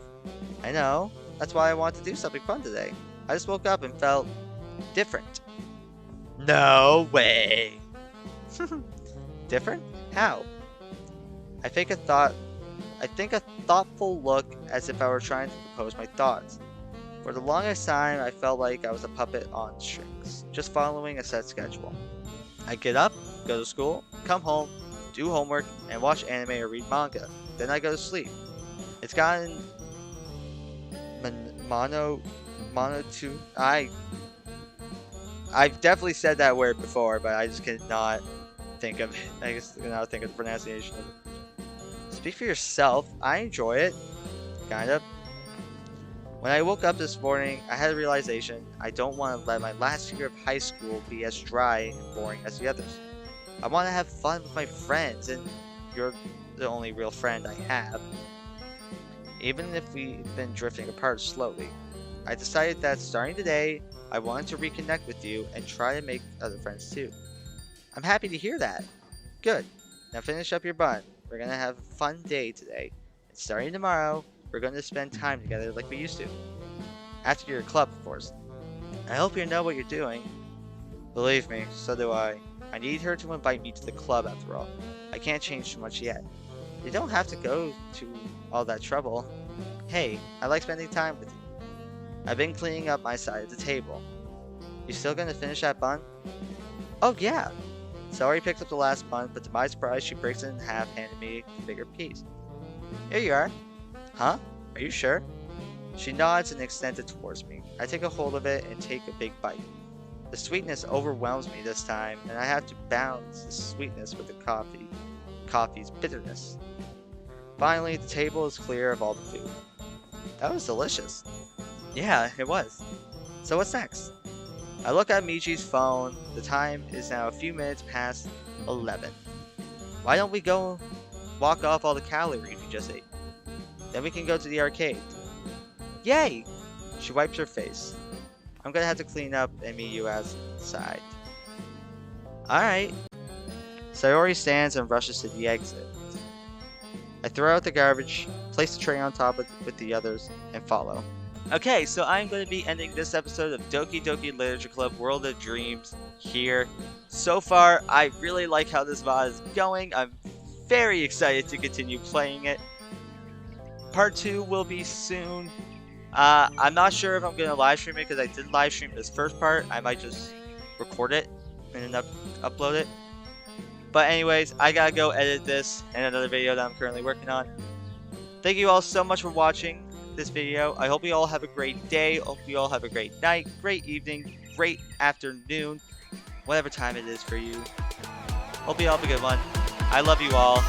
I know. That's why I wanted to do something fun today. I just woke up and felt different. No way. Different? How? I think a thoughtful look as if I were trying to compose my thoughts. For the longest time, I felt like I was a puppet on strings, just following a set schedule. I get up, go to school, come home, do homework, and watch anime or read manga. Then I go to sleep. It's gotten monotone. I've definitely said that word before, but I just cannot think of it. I just cannot think of the pronunciation of it. Speak for yourself. I enjoy it. Kind of. When I woke up this morning, I had a realization. I don't want to let my last year of high school be as dry and boring as the others. I want to have fun with my friends, and you're the only real friend I have. Even if we've been drifting apart slowly, I decided that starting today, I wanted to reconnect with you and try to make other friends too. I'm happy to hear that. Good. Now finish up your bun. We're gonna have a fun day today. And starting tomorrow, we're gonna spend time together like we used to. After your club, of course. I hope you know what you're doing. Believe me, so do I. I need her to invite me to the club after all. I can't change too much yet. You don't have to go to all that trouble. Hey, I like spending time with you. I've been cleaning up my side of the table. You still gonna finish that bun? Oh yeah! Celery picks up the last bun, but to my surprise she breaks it in half, handing me a bigger piece. Here you are. Huh? Are you sure? She nods and extends it towards me. I take a hold of it and take a big bite. The sweetness overwhelms me this time, and I have to balance the sweetness with the coffee's bitterness. Finally, the table is clear of all the food. That was delicious. Yeah, it was. So what's next? I look at Michi's phone. The time is now a few minutes past 11. Why don't we go walk off all the calories we just ate? Then we can go to the arcade. Yay! She wipes her face. I'm gonna have to clean up and meet you outside. Alright. Sayori stands and rushes to the exit. I throw out the garbage, place the tray on top with the others, and follow. Okay, so I'm going to be ending this episode of Doki Doki Literature Club World of Dreams here. So far, I really like how this VOD is going. I'm very excited to continue playing it. Part 2 will be soon. I'm not sure if I'm going to live stream it because I did live stream this first part. I might just record it and then upload it. But anyways, I gotta go edit this and another video that I'm currently working on. Thank you all so much for watching this video. I hope you all have a great day. Hope you all have a great night, great evening, great afternoon, whatever time it is for you. Hope you all have a good one. I love you all.